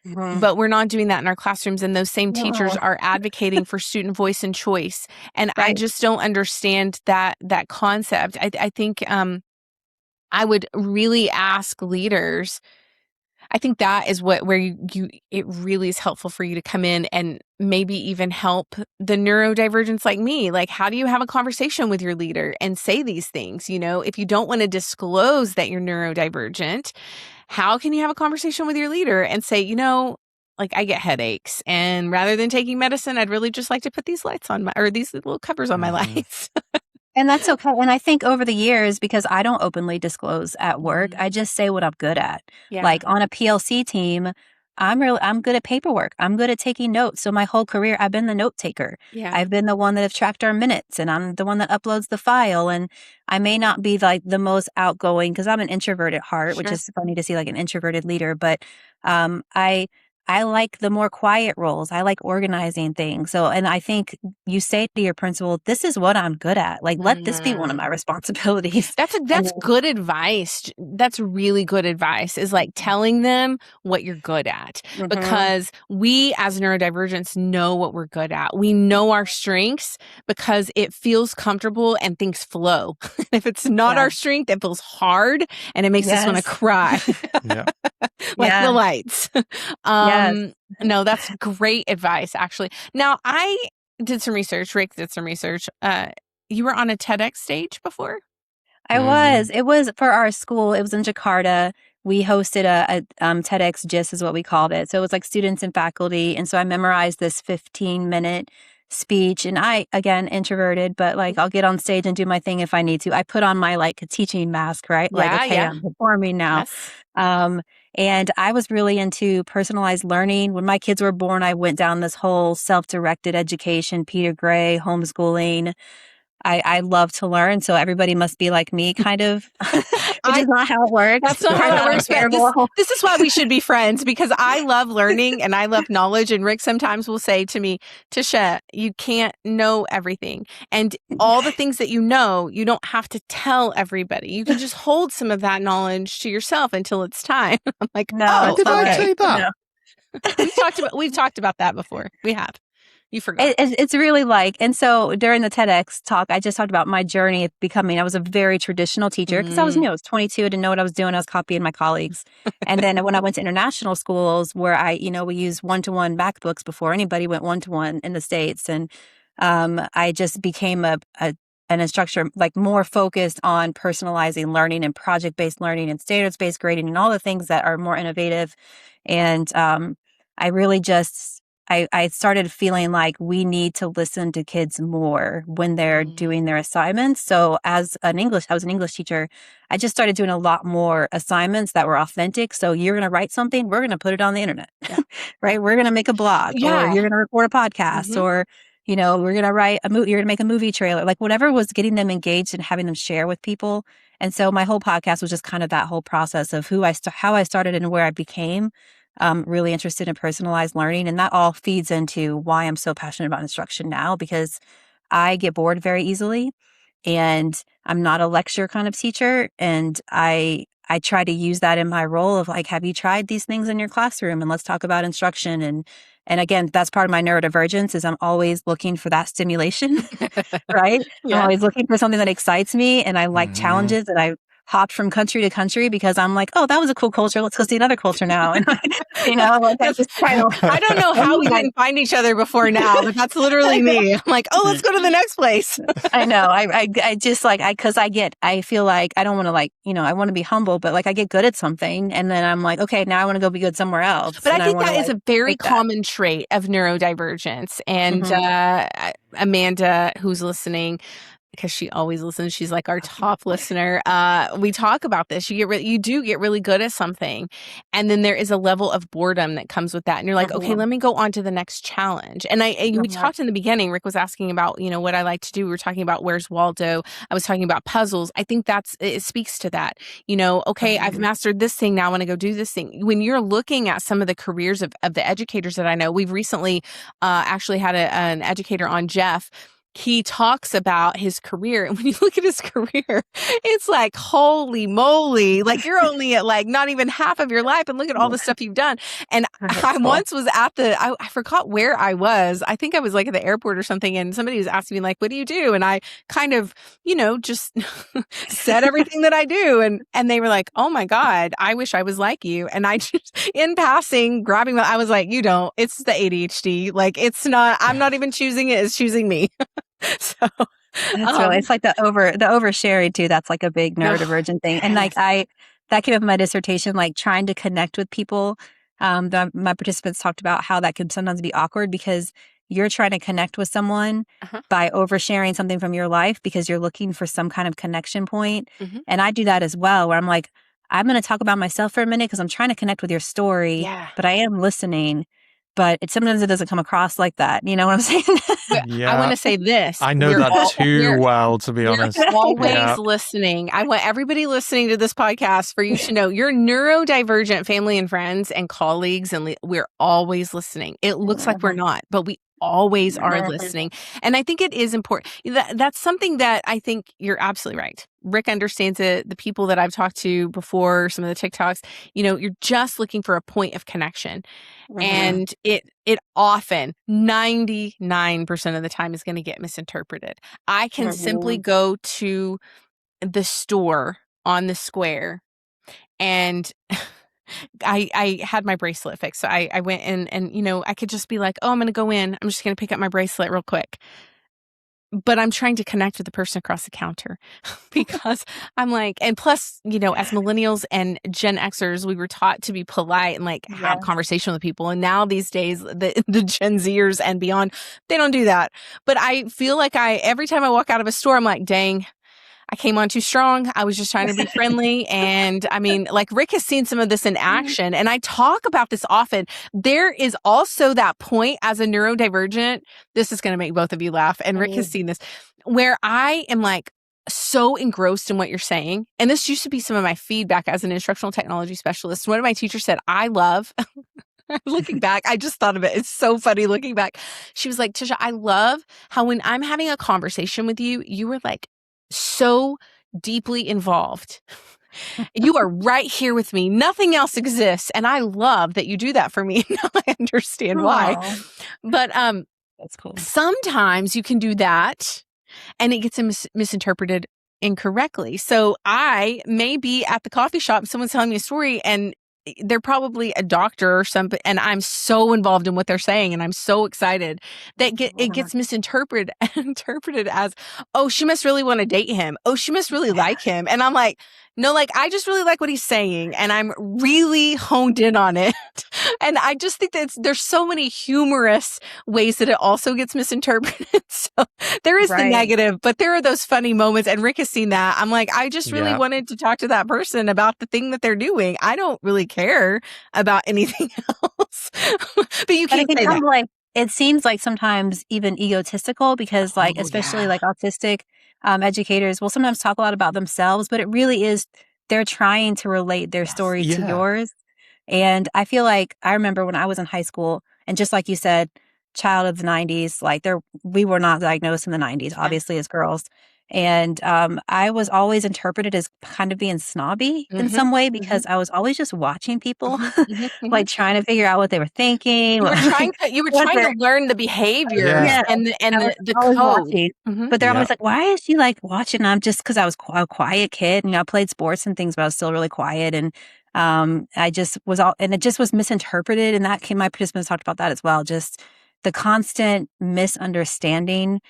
but we're not doing that in our classrooms. And those same teachers are advocating for student voice and choice. And I just don't understand that concept. I think I would really ask leaders. I think that is where it really is helpful for you to come in and maybe even help the neurodivergents like me. Like, how do you have a conversation with your leader and say these things? If you don't want to disclose that you're neurodivergent, how can you have a conversation with your leader and say, like, I get headaches, and rather than taking medicine, I'd really just like to put these lights on these little covers on my lights. And that's okay. And I think over the years, because I don't openly disclose at work, I just say what I'm good at. Yeah. Like on a PLC team, I'm good at paperwork. I'm good at taking notes. So my whole career, I've been the note taker. Yeah. I've been the one that have tracked our minutes, and I'm the one that uploads the file. And I may not be like the most outgoing, because I'm an introvert at heart, which is funny to see like an introverted leader. But I like the more quiet roles. I like organizing things. So, and I think you say to your principal, this is what I'm good at. Like, let this be one of my responsibilities. That's good advice. That's really good advice, is like telling them what you're good at. Because we as neurodivergents know what we're good at. We know our strengths because it feels comfortable and things flow. If it's not our strength, it feels hard and it makes us want to cry. Like the lights. No, that's great advice, actually. Now, I did some research. Rick did some research. You were on a TEDx stage before? I was. It was for our school. It was in Jakarta. We hosted a TEDx GIS is what we called it. So it was like students and faculty. And so I memorized this 15-minute speech. And I, again, introverted, but like I'll get on stage and do my thing if I need to. I put on my like teaching mask, right? I'm performing now. And I was really into personalized learning. When my kids were born, I went down this whole self-directed education, Peter Gray, homeschooling. I love to learn, so everybody must be like me, kind of, which is not how it works. That's not how it works. This is why we should be friends, because I love learning and I love knowledge. And Rick sometimes will say to me, Tisha, you can't know everything. And all the things that you know, you don't have to tell everybody. You can just hold some of that knowledge to yourself until it's time. I'm like, no, did I say that? No. We've talked about that before. We have. You forgot. It's really like, and so during the TEDx talk, I just talked about my journey of becoming, I was a very traditional teacher because I was new. I was 22, I didn't know what I was doing. I was copying my colleagues. And then when I went to international schools where we use one-to-one MacBooks before anybody went one-to-one in the States. And I just became an instructor, like more focused on personalizing learning and project-based learning and standards-based grading and all the things that are more innovative. And I really I started feeling like we need to listen to kids more when they're doing their assignments. So I was an English teacher. I just started doing a lot more assignments that were authentic. So you're going to write something, we're going to put it on the internet, right? We're going to make a blog, or you're going to record a podcast, or, we're going to write a movie, you're going to make a movie trailer, like whatever was getting them engaged and having them share with people. And so my whole podcast was just kind of that whole process of how I started and where I became. Really interested in personalized learning. And that all feeds into why I'm so passionate about instruction now, because I get bored very easily and I'm not a lecture kind of teacher. And I try to use that in my role of like, have you tried these things in your classroom? And let's talk about instruction. And again, that's part of my neurodivergence is I'm always looking for that stimulation, right? I'm always looking for something that excites me. And I like challenges, and I hopped from country to country because I'm like, oh, that was a cool culture. Let's go see another culture now. And, I don't know how we didn't find each other before now, but that's literally me. I'm like, oh, let's go to the next place. I know. I just like, I feel like I don't want to like, I want to be humble, but like I get good at something. And then I'm like, okay, now I want to go be good somewhere else. But I think that is a very common trait of neurodivergence. And Amanda, who's listening, because she always listens. She's like our top listener. We talk about this. You do get really good at something. And then there is a level of boredom that comes with that. And you're like, okay, let me go on to the next challenge. And we talked in the beginning, Rick was asking about, what I like to do. We were talking about Where's Waldo? I was talking about puzzles. I think it speaks to that. Okay, I've mastered this thing. Now I want to go do this thing. When you're looking at some of the careers of the educators that I know, we've recently actually had an educator on, Jeff. He talks about his career. And when you look at his career, it's like, holy moly, like you're only at like not even half of your life. And look at all the stuff you've done. And I once was at I forgot where I was. I think I was like at the airport or something. And somebody was asking me like, what do you do? And I kind of, just said everything that I do. And they were like, oh my God, I wish I was like you. And I just, in passing, I was like, you don't, it's the ADHD. Like it's not, I'm not even choosing it, it's choosing me. So that's really, it's like the oversharing too. That's like a big neurodivergent thing. And like that came up in my dissertation, like trying to connect with people. My participants talked about how that can sometimes be awkward because you're trying to connect with someone by oversharing something from your life because you're looking for some kind of connection point. And I do that as well, where I'm like, I'm going to talk about myself for a minute because I'm trying to connect with your story, but I am listening. but sometimes it doesn't come across like that. You know what I'm saying? I want to say this. I know that too well, to be honest. We're always listening. I want everybody listening to this podcast for you to know your neurodivergent family and friends and colleagues, and we're always listening. It looks like we're not, but we always are listening. And I think it is important. That's something that I think you're absolutely right. Rick understands it. The people that I've talked to before, some of the TikToks, you're just looking for a point of connection. And it often, 99% of the time, is going to get misinterpreted. I can simply go to the store on the square, and I had my bracelet fixed. So I went in and, I could just be like, oh, I'm going to go in. I'm just going to pick up my bracelet real quick. But I'm trying to connect with the person across the counter because I'm like, and plus, as millennials and Gen Xers, we were taught to be polite and have conversation with people. And now these days, the Gen Zers and beyond, they don't do that. But I feel like every time I walk out of a store, I'm like, dang, I came on too strong. I was just trying to be friendly. And I mean, Rick has seen some of this in action. And I talk about this often. There is also that point as a neurodivergent. This is going to make both of you laugh. And Rick has seen this, where I am so engrossed in what you're saying. And this used to be some of my feedback as an instructional technology specialist. One of my teachers said, I love... Looking back, I just thought of it. It's so funny looking back. She was like, Tisha, I love how when I'm having a conversation with you, you were so deeply involved. You are right here with me. Nothing else exists. And I love that you do that for me. Now I understand why. But that's cool. Sometimes you can do that and it gets misinterpreted incorrectly. So I may be at the coffee shop, someone's telling me a story, and they're probably a doctor or something, and I'm so involved in what they're saying, and I'm so excited that it gets misinterpreted as, oh, she must really want to date him. Oh, she must really like him. And I'm like, no, I just really like what he's saying, and I'm really honed in on it. And I just think that there's so many humorous ways that it also gets misinterpreted. So there is the negative, but there are those funny moments, and Rick has seen that. I'm like, I just really wanted to talk to that person about the thing that they're doing. I don't really care about anything else. But you can't say that. It seems like sometimes even egotistical because especially autistic educators will sometimes talk a lot about themselves, but it really is, they're trying to relate their story to yours. And I feel like I remember when I was in high school, and just like you said, child of the 90s, we were not diagnosed in the 90s, obviously, as girls. And I was always interpreted as kind of being snobby in some way because I was always just watching people, trying to figure out what they were thinking. You were trying to learn the behavior and the code. But they're always like, why is she watching? And I'm just because I was a quiet kid. I played sports and things, but I was still really quiet. And I just was and it just was misinterpreted. And my participants talked about that as well. Just the constant misunderstanding.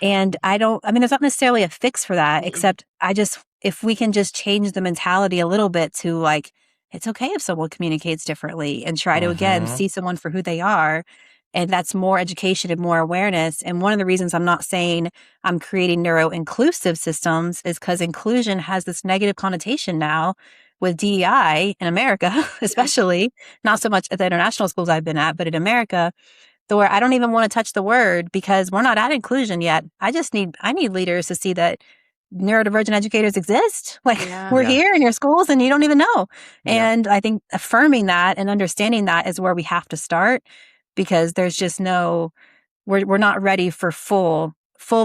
And there's not necessarily a fix for that, except if we can just change the mentality a little bit to it's okay if someone communicates differently and try to, again, see someone for who they are. And that's more education and more awareness. And one of the reasons I'm not saying I'm creating neuro-inclusive systems is because inclusion has this negative connotation now with DEI in America, especially, not so much at the international schools I've been at, but in America, where I don't even want to touch the word because we're not at inclusion yet. I need leaders to see that neurodivergent educators exist. We're here in your schools and you don't even know. And I think affirming that and understanding that is where we have to start, because there's just we're not ready for full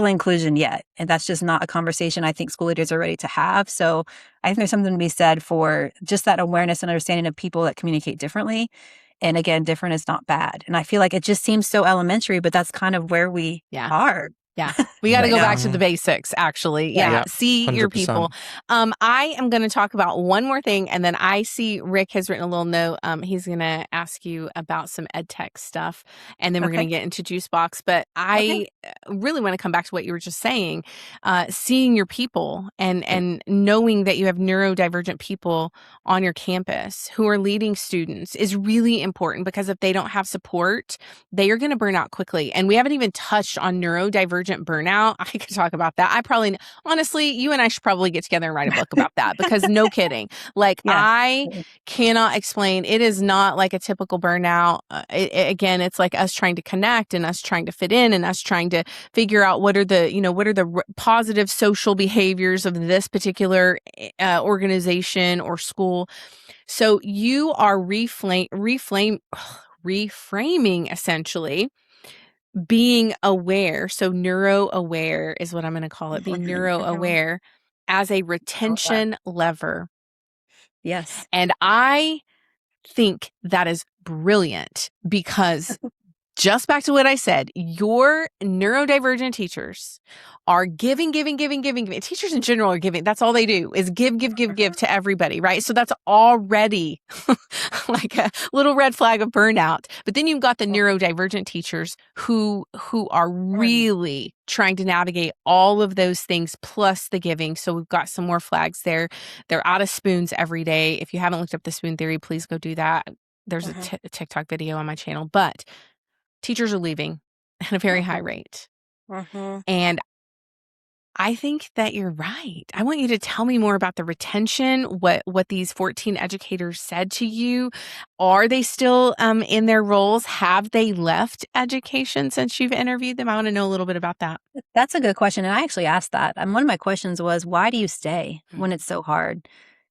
inclusion yet. And that's just not a conversation I think school leaders are ready to have. So I think there's something to be said for just that awareness and understanding of people that communicate differently. And again, different is not bad. And I feel like it just seems so elementary, but that's kind of where we are. Yeah. We got to go back to the basics, actually. Yeah. See 100%. Your people. I am going to talk about one more thing. And then I see Rick has written a little note. He's going to ask you about some EdTech stuff. And then we're going to get into Juicebox. But I really want to come back to what you were just saying. Seeing your people and knowing that you have neurodivergent people on your campus who are leading students is really important, because if they don't have support, they are going to burn out quickly. And we haven't even touched on neurodivergent neurodivergent burnout. I could talk about that. Honestly, you and I should probably get together and write a book about that because no kidding. Like I cannot explain. It is not like a typical burnout. Again, it's like us trying to connect and us trying to fit in and us trying to figure out what are the positive social behaviors of this particular organization or school. So you are reframing essentially being aware. So neuro-aware is what I'm going to call it. Being neuro-aware as a retention lever. Yes. And I think that is brilliant because just back to what I said, your neurodivergent teachers are giving. Teachers in general are giving. That's all they do is give to everybody, right? So that's already like a little red flag of burnout. But then you've got the neurodivergent teachers who are really trying to navigate all of those things plus the giving. So we've got some more flags there. They're out of spoons every day. If you haven't looked up the spoon theory, please go do that. There's a TikTok video on my channel, but teachers are leaving at a very high rate. And I think that you're right. I want you to tell me more about the retention, what these 14 educators said to you. Are they still in their roles? Have they left education since you've interviewed them? I want to know a little bit about that. That's a good question. And I actually asked that. One of my questions was, why do you stay when it's so hard?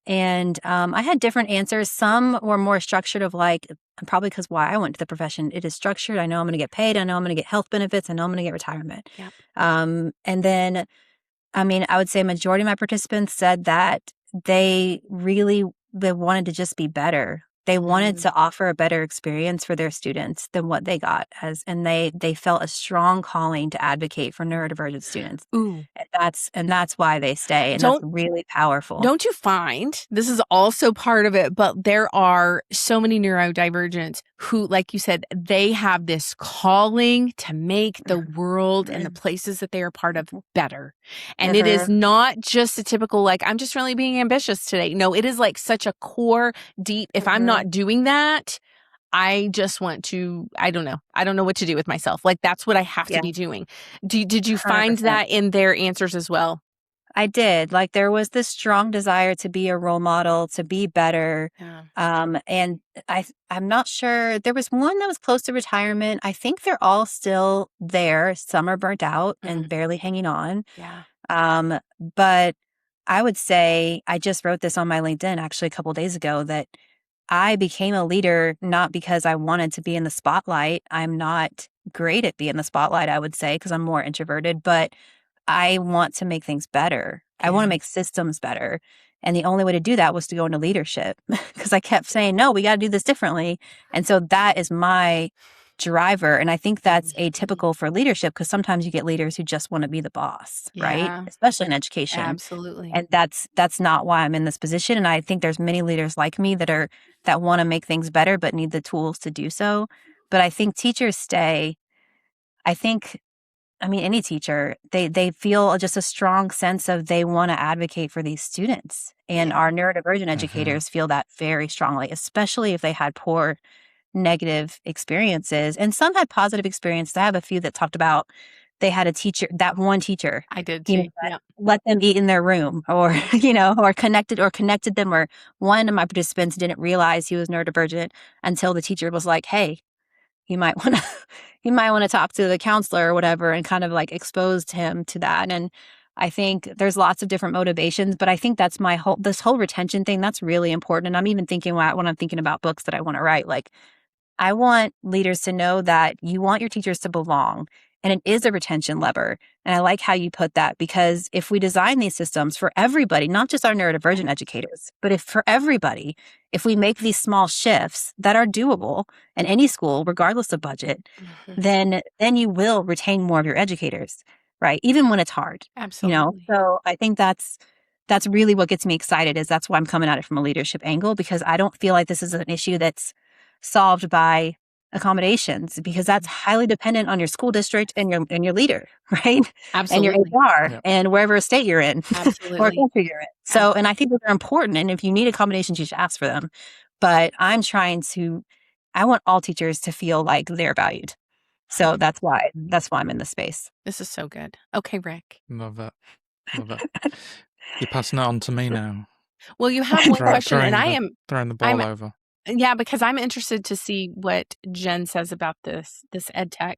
And I had different answers. Some were more structured of like, probably because why I went to the profession. It is structured. I know I'm going to get paid. I know I'm going to get health benefits. I know I'm going to get retirement. Yep. And then, I mean, I would say a majority of my participants said that they wanted to just be better. They wanted to offer a better experience for their students than what they got and they felt a strong calling to advocate for neurodivergent students. Ooh. And that's why they stay. And that's really powerful. Don't you find this is also part of it, but there are so many neurodivergents who, like you said, they have this calling to make the world and the places that they are part of better. And it is not just a typical, like, I'm just really being ambitious today. No, it is like such a core, deep, if I'm not doing that, I just want to, I don't know what to do with myself. Like, that's what I have to be doing. Did you find 100%. that in their answers as well? I did. Like, there was this strong desire to be a role model, to be better. And I'm not sure. There was one that was close to retirement. I think they're all still there. Some are burnt out and barely hanging on. But I would say, I just wrote this on my LinkedIn actually a couple of days ago, that I became a leader not because I wanted to be in the spotlight. I'm not great at being in the spotlight, I would say, because I'm more introverted, but I want to make things better. I want to make systems better. And the only way to do that was to go into leadership because I kept saying, no, we got to do this differently. And so that is my driver. And I think that's atypical for leadership because sometimes you get leaders who just want to be the boss, right? Especially in education. Absolutely. And that's not why I'm in this position. And I think there's many leaders like me that want to make things better, but need the tools to do so. But I think teachers stay. Any teacher, they feel just a strong sense of they want to advocate for these students. And our neurodivergent educators feel that very strongly, especially if they had poor negative experiences. And some had positive experiences. I have a few that talked about they had a teacher, that one teacher. I did too. Let them eat in their room or, or connected them. Or one of my participants didn't realize he was neurodivergent until the teacher was like, hey, you might want to talk to the counselor or whatever, and kind of like exposed him to that. And I think there's lots of different motivations, but I think that's this whole retention thing, that's really important. And I'm even thinking when I'm thinking about books that I want to write, like I want leaders to know that you want your teachers to belong. And it is a retention lever. And I like how you put that, because if we design these systems for everybody, not just our neurodivergent educators, but for everybody, if we make these small shifts that are doable in any school, regardless of budget, then you will retain more of your educators, right? Even when it's hard. Absolutely. So I think that's really what gets me excited, is that's why I'm coming at it from a leadership angle, because I don't feel like this is an issue that's solved by accommodations, because that's highly dependent on your school district and your leader, right? Absolutely. And your HR and wherever state you're in or country you're in. So, and I think that they're important. And if you need accommodations, you should ask for them. But I want all teachers to feel like they're valued. So that's why I'm in the space. This is so good. Okay, Rick. Love it. You're passing it on to me now. Well, you have one question, and I am throwing the ball over. Yeah, because I'm interested to see what Jen says about this EdTech.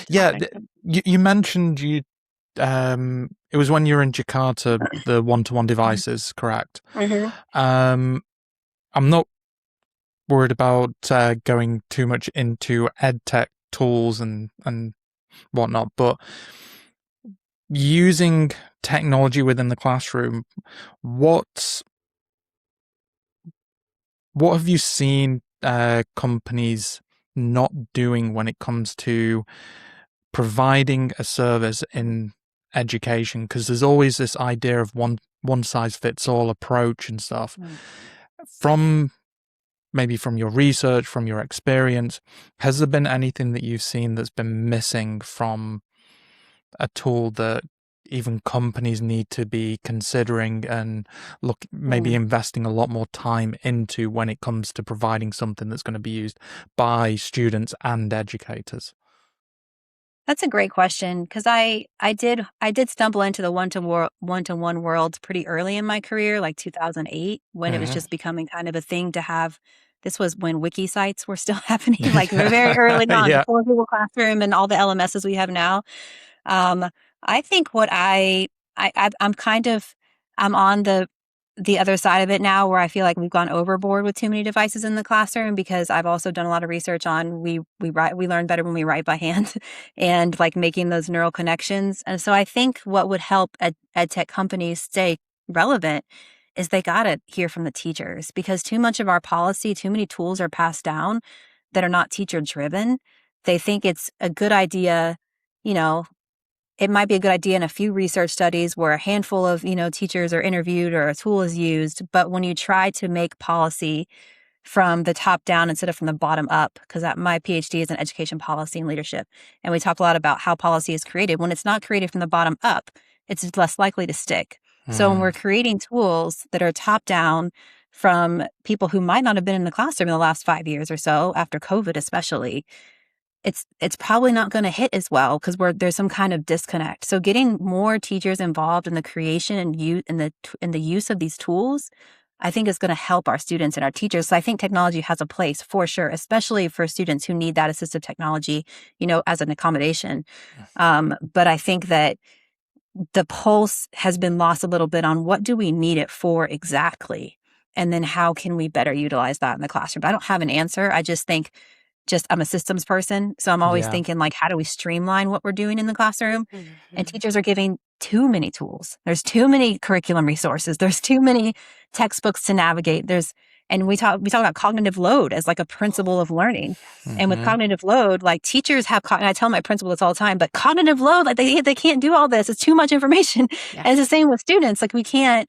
Yeah, you mentioned it was when you were in Jakarta, the one-to-one devices, correct? Mm-hmm. I'm not worried about going too much into EdTech tools and whatnot, but using technology within the classroom, what have you seen companies not doing when it comes to providing a service in education? Because there's always this idea of one size fits all approach and stuff. From your research, from your experience, has there been anything that you've seen that's been missing from a tool that even companies need to be considering and maybe investing a lot more time into when it comes to providing something that's going to be used by students and educators? That's a great question, because I did stumble into the one-to-one world pretty early in my career, like 2008, when it was just becoming kind of a thing to have. This was when wiki sites were still happening, like very early on, before Google Classroom and all the LMSs we have now. I think what I'm on the other side of it now, where I feel like we've gone overboard with too many devices in the classroom, because I've also done a lot of research on we learn better when we write by hand and like making those neural connections. And so I think what would help EdTech companies stay relevant is they got to hear from the teachers, because too much of our policy, too many tools are passed down that are not teacher driven. They think it's a good idea, it might be a good idea in a few research studies where a handful of, teachers are interviewed or a tool is used. But when you try to make policy from the top down instead of from the bottom up, because my PhD is in education policy and leadership, and we talk a lot about how policy is created. When it's not created from the bottom up, it's less likely to stick. So when we're creating tools that are top down from people who might not have been in the classroom in the last 5 years or so, after COVID especially, it's probably not going to hit as well, because there's some kind of disconnect. So getting more teachers involved in the creation and in the use of these tools, I think is going to help our students and our teachers. So I think technology has a place for sure, especially for students who need that assistive technology, as an accommodation. But I think that the pulse has been lost a little bit on what do we need it for exactly, and then how can we better utilize that in the classroom. I don't have an answer. I just think I'm a systems person. So I'm always thinking, like, how do we streamline what we're doing in the classroom? And teachers are giving too many tools. There's too many curriculum resources. There's too many textbooks to navigate. And we talk about cognitive load as like a principle of learning. And with cognitive load, like teachers have, and I tell my principal this all the time, but cognitive load, like they can't do all this. It's too much information. And it's the same with students. Like we can't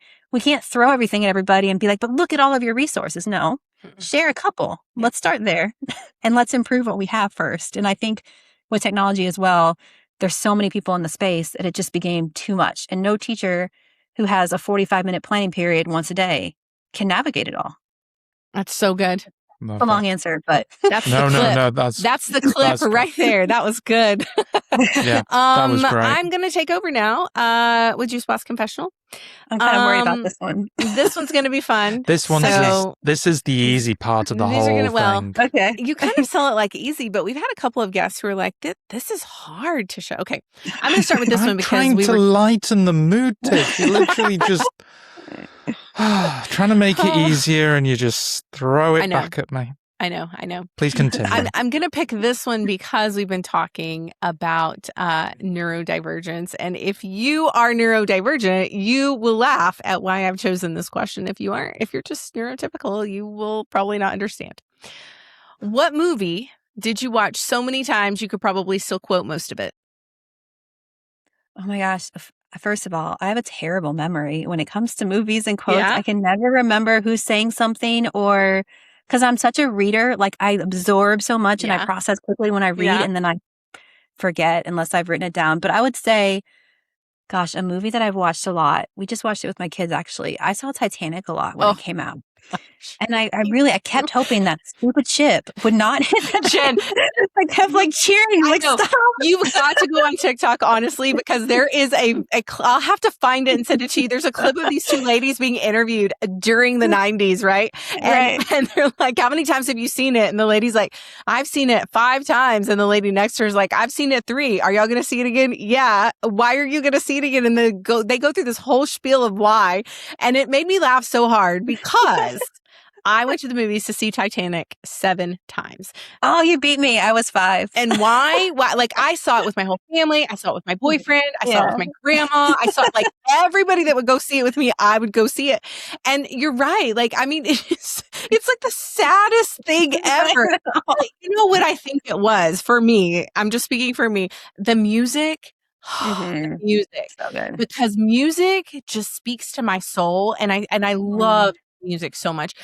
throw everything at everybody and be like, but look at all of your resources. No. Share a couple. Let's start there and let's improve what we have first. And I think with technology as well, there's so many people in the space that it just became too much. And no teacher who has a 45-minute planning period once a day can navigate it all. That's so good. A long answer, but that's the clip. No, that's the clip right there. That was good. Yeah, that was great. I'm going to take over now. Would you spot confessional? I'm kind of worried about this one. This one's going to be fun. This is the easy part of the whole thing. Okay. You kind of sell it like easy, but we've had a couple of guests who are like, this is hard to show. Okay, I'm going to start with this one because trying to lighten the mood, Tish. You literally just trying to make it easier, and you just throw it back at me. I know. Please continue. I'm going to pick this one because we've been talking about neurodivergence. And if you are neurodivergent, you will laugh at why I've chosen this question. If you're just neurotypical, you will probably not understand. What movie did you watch so many times you could probably still quote most of it? Oh my gosh. First of all, I have a terrible memory when it comes to movies and quotes. I can never remember who's saying something, or because I'm such a reader, like I absorb so much and I process quickly when I read, and then I forget unless I've written it down. But I would say, gosh, a movie that I've watched a lot. We just watched it with my kids, actually. I saw Titanic a lot when it came out. And I kept hoping that stupid ship would not hit the Jen, I kept like cheering, like, stop. You've got to go on TikTok, honestly, because there is I'll have to find it and send it to you. There's a clip of these two ladies being interviewed during the 90s, right? And they're like, how many times have you seen it? And the lady's like, I've seen it 5 times. And the lady next to her is like, I've seen it 3. Are y'all going to see it again? Yeah. Why are you going to see it again? And they go through this whole spiel of why. And it made me laugh so hard because I went to the movies to see Titanic 7 times. Oh, you beat me. I was 5. And why? Like, I saw it with my whole family. I saw it with my boyfriend. I saw it with my grandma. I saw it, like, everybody that would go see it with me, I would go see it. And you're right. Like, I mean, it's like the saddest thing ever. Like, you know what I think it was for me? I'm just speaking for me. The music. The music. So good. Because music just speaks to my soul. And I love music so much.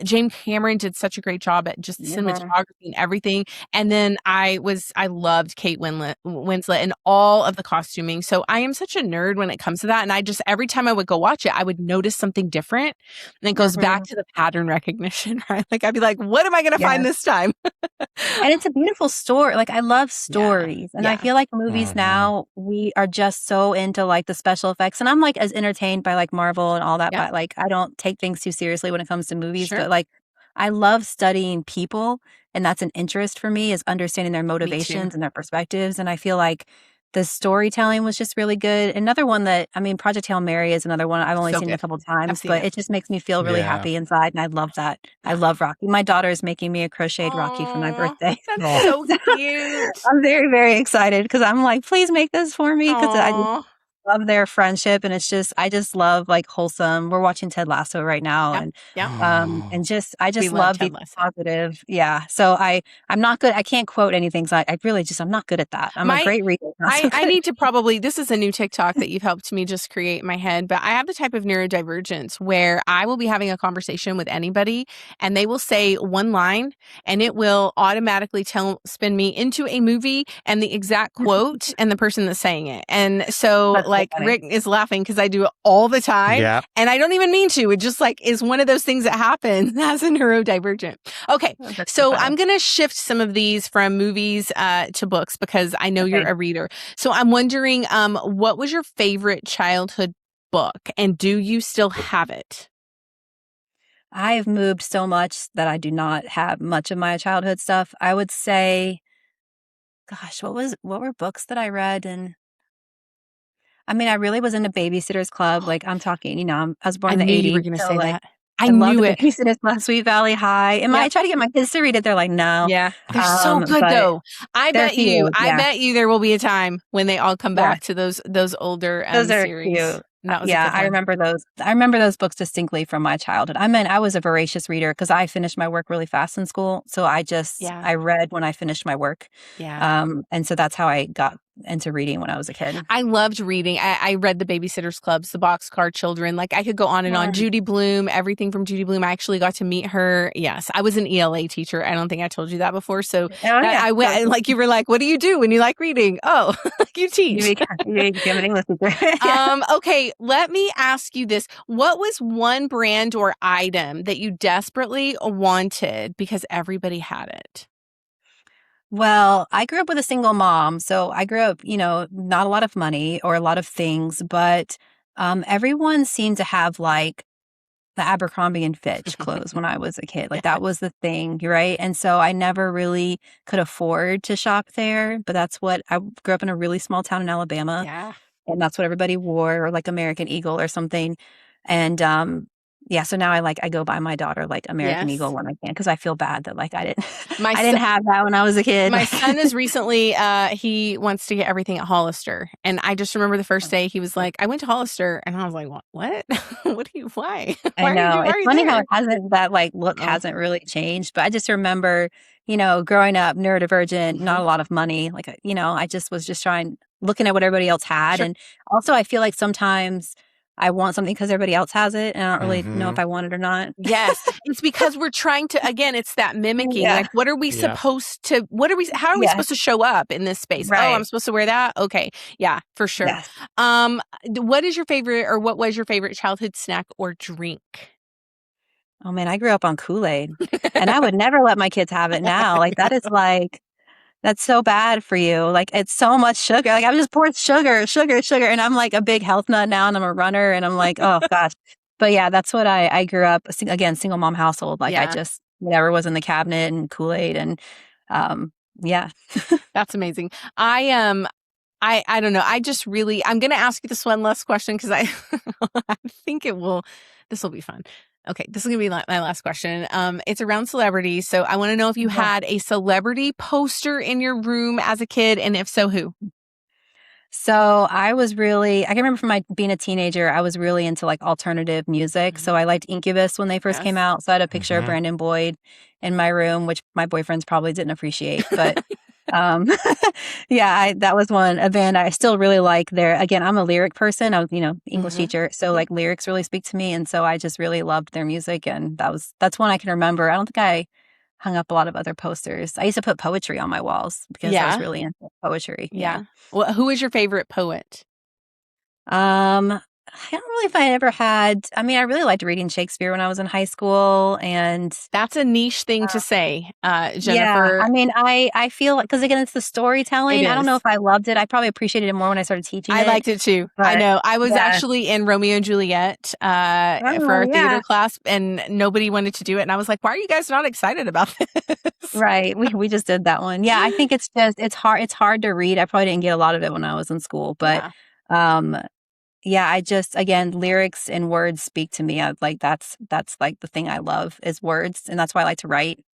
James Cameron did such a great job at just cinematography and everything. And then I loved Kate Winslet and all of the costuming. So I am such a nerd when it comes to that. And I just, every time I would go watch it, I would notice something different. And it goes back to the pattern recognition, right? Like, I'd be like, what am I going to find this time? And it's a beautiful story. Like, I love stories. And I feel like movies now, we are just so into like the special effects. And I'm like as entertained by like Marvel and all that, but like I don't take things too seriously when it comes to movies. But like, I love studying people. And that's an interest for me, is understanding their motivations and their perspectives. And I feel like the storytelling was just really good. Another one that, I mean, Project Hail Mary is another one I've only seen a couple of times, but it just makes me feel really happy inside. And I love that. I love Rocky. My daughter is making me a crocheted Rocky for my birthday. That's so cute. I'm very, very excited because I'm like, please make this for me, because I just love their friendship. And I just love like wholesome. We're watching Ted Lasso right now. And I just love being positive. Yeah. So I'm not good. I can't quote anything. So I'm not good at that. I'm a great reader. I need to probably, this is a new TikTok that you've helped me just create in my head, but I have the type of neurodivergence where I will be having a conversation with anybody and they will say one line and it will automatically spin me into a movie and the exact quote and the person that's saying it. And so like Rick is laughing because I do it all the time and I don't even mean to. It just like is one of those things that happens as a neurodivergent. Okay. So I'm going to shift some of these from movies to books because I know you're a reader. So I'm wondering, what was your favorite childhood book and do you still have it? I've moved so much that I do not have much of my childhood stuff. I would say, gosh, what were books that I read? And I mean, I really was into Babysitter's Club. Like, I'm talking, I was born in the 80s. You were going to say like, that. I knew it. Babysitter's Club, Sweet Valley High. And I try to get my kids to read it. They're like, no. Yeah. They're so good though. I bet you there will be a time when they all come back to those older series. Cute. I remember those. I remember those books distinctly from my childhood. I was a voracious reader because I finished my work really fast in school. So I read when I finished my work. Yeah. And so that's how I got into reading when I was a kid. I loved reading. I read the Babysitter's Clubs, the Boxcar Children. Like I could go on and on. Judy Blume, everything from Judy Blume. I actually got to meet her. Yes, I was an ELA teacher. I don't think I told you that before. So I went, like you were like, what do you do when you like reading? Oh, you teach. You become an English teacher. Okay, let me ask you this. What was one brand or item that you desperately wanted because everybody had it? Well, I grew up with a single mom. So I grew up, not a lot of money or a lot of things, but everyone seemed to have like the Abercrombie and Fitch clothes when I was a kid. Like that was the thing, right? And so I never really could afford to shop there, but I grew up in a really small town in Alabama. Yeah. And that's what everybody wore, or like American Eagle or something. And so now I go buy my daughter like American Eagle when I can, because I feel bad that like I didn't have that when I was a kid. My son is recently he wants to get everything at Hollister, and I just remember the first day he was like, "I went to Hollister," and I was like, "What? Why? I know it's funny how that like look hasn't really changed, but I just remember growing up neurodivergent, not a lot of money, like I just was looking at what everybody else had, and also I feel like sometimes I want something because everybody else has it, and I don't really know if I want it or not. Yes. It's because we're trying to, again, it's that mimicking. Like, what are we supposed to, how are we supposed to show up in this space? Right. Oh, I'm supposed to wear that? Okay. Yeah, for sure. Yes. What was your favorite childhood snack or drink? Oh man, I grew up on Kool-Aid and I would never let my kids have it now. Like that is like, that's so bad for you. Like it's so much sugar. Like I was just pouring sugar, sugar, sugar. And I'm like a big health nut now and I'm a runner and I'm like, oh gosh. But yeah, that's what I grew up, again, single mom household. Like I just, whatever was in the cabinet and Kool-Aid and yeah. That's amazing. I don't know. I'm going to ask you this one last question because I think this will be fun. Okay, this is going to be my last question. It's around celebrities. So I want to know if you had a celebrity poster in your room as a kid, and if so, who? So I can remember from being a teenager, I was really into like alternative music. So I liked Incubus when they first came out. So I had a picture of Brandon Boyd in my room, which my boyfriends probably didn't appreciate, but that was a band I still really like. Again, I'm a lyric person. I was, English teacher. So like lyrics really speak to me. And so I just really loved their music. And that's one I can remember. I don't think I hung up a lot of other posters. I used to put poetry on my walls because I was really into poetry. Yeah. Well, who is your favorite poet? I don't know if I ever had. I mean, I really liked reading Shakespeare when I was in high school, and that's a niche thing to say, Jennifer. Yeah, I mean, I feel like because again, it's the storytelling. I don't know if I loved it. I probably appreciated it more when I started teaching. I liked it too. I know. I was actually in Romeo and Juliet for our theater class, and nobody wanted to do it. And I was like, "Why are you guys not excited about this?" Right. We just did that one. Yeah, I think it's hard. It's hard to read. I probably didn't get a lot of it when I was in school, but I just, again, lyrics and words speak to me. That's like the thing I love is words. And that's why I like to write.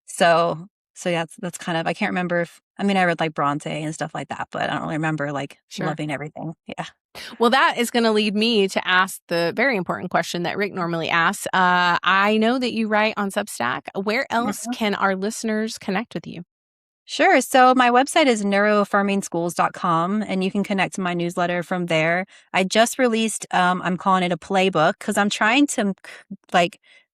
So that's kind of, I can't remember I read like Bronte and stuff like that, but I don't really remember like loving everything. Yeah. Well, that is going to lead me to ask the very important question that Rick normally asks. I know that you write on Substack. Where else can our listeners connect with you? Sure. So my website is Neuro-AFFIRMing Schools.com, and you can connect to my newsletter from there. I just released, I'm calling it a playbook because I'm trying to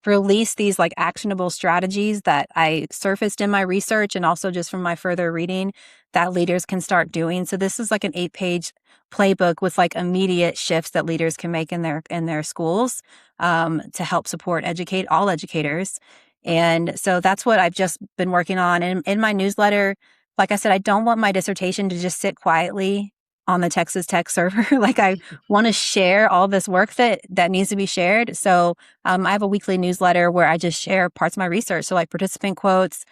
release these actionable strategies that I surfaced in my research and also just from my further reading that leaders can start doing. So this is like an 8-page playbook with immediate shifts that leaders can make in their schools to help educate all educators. And so that's what I've just been working on. And in my newsletter, like I said, I don't want my dissertation to just sit quietly on the Texas Tech server. I want to share all this work that needs to be shared. So I have a weekly newsletter where I just share parts of my research. So participant quotes,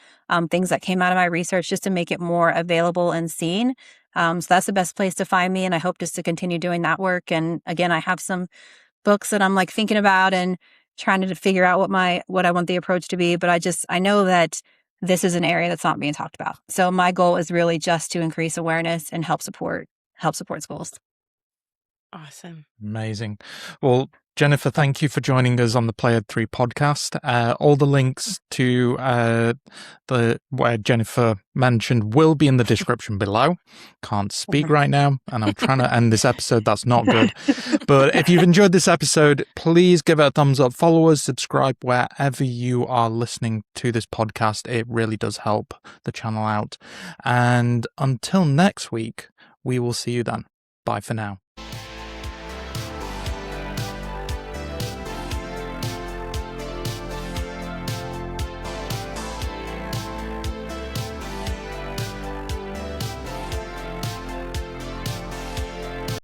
things that came out of my research just to make it more available and seen. So that's the best place to find me. And I hope just to continue doing that work. And again, I have some books that I'm thinking about and trying to figure out what I want the approach to be. But I know that this is an area that's not being talked about. So my goal is really just to increase awareness and help support schools. Awesome. Amazing. Well, Jennifer, thank you for joining us on the Played 3 podcast. All the links to where Jennifer mentioned will be in the description below. Can't speak right now, and I'm trying to end this episode. That's not good. But if you've enjoyed this episode, please give it a thumbs up, follow us, subscribe wherever you are listening to this podcast. It really does help the channel out. And until next week, we will see you then. Bye for now.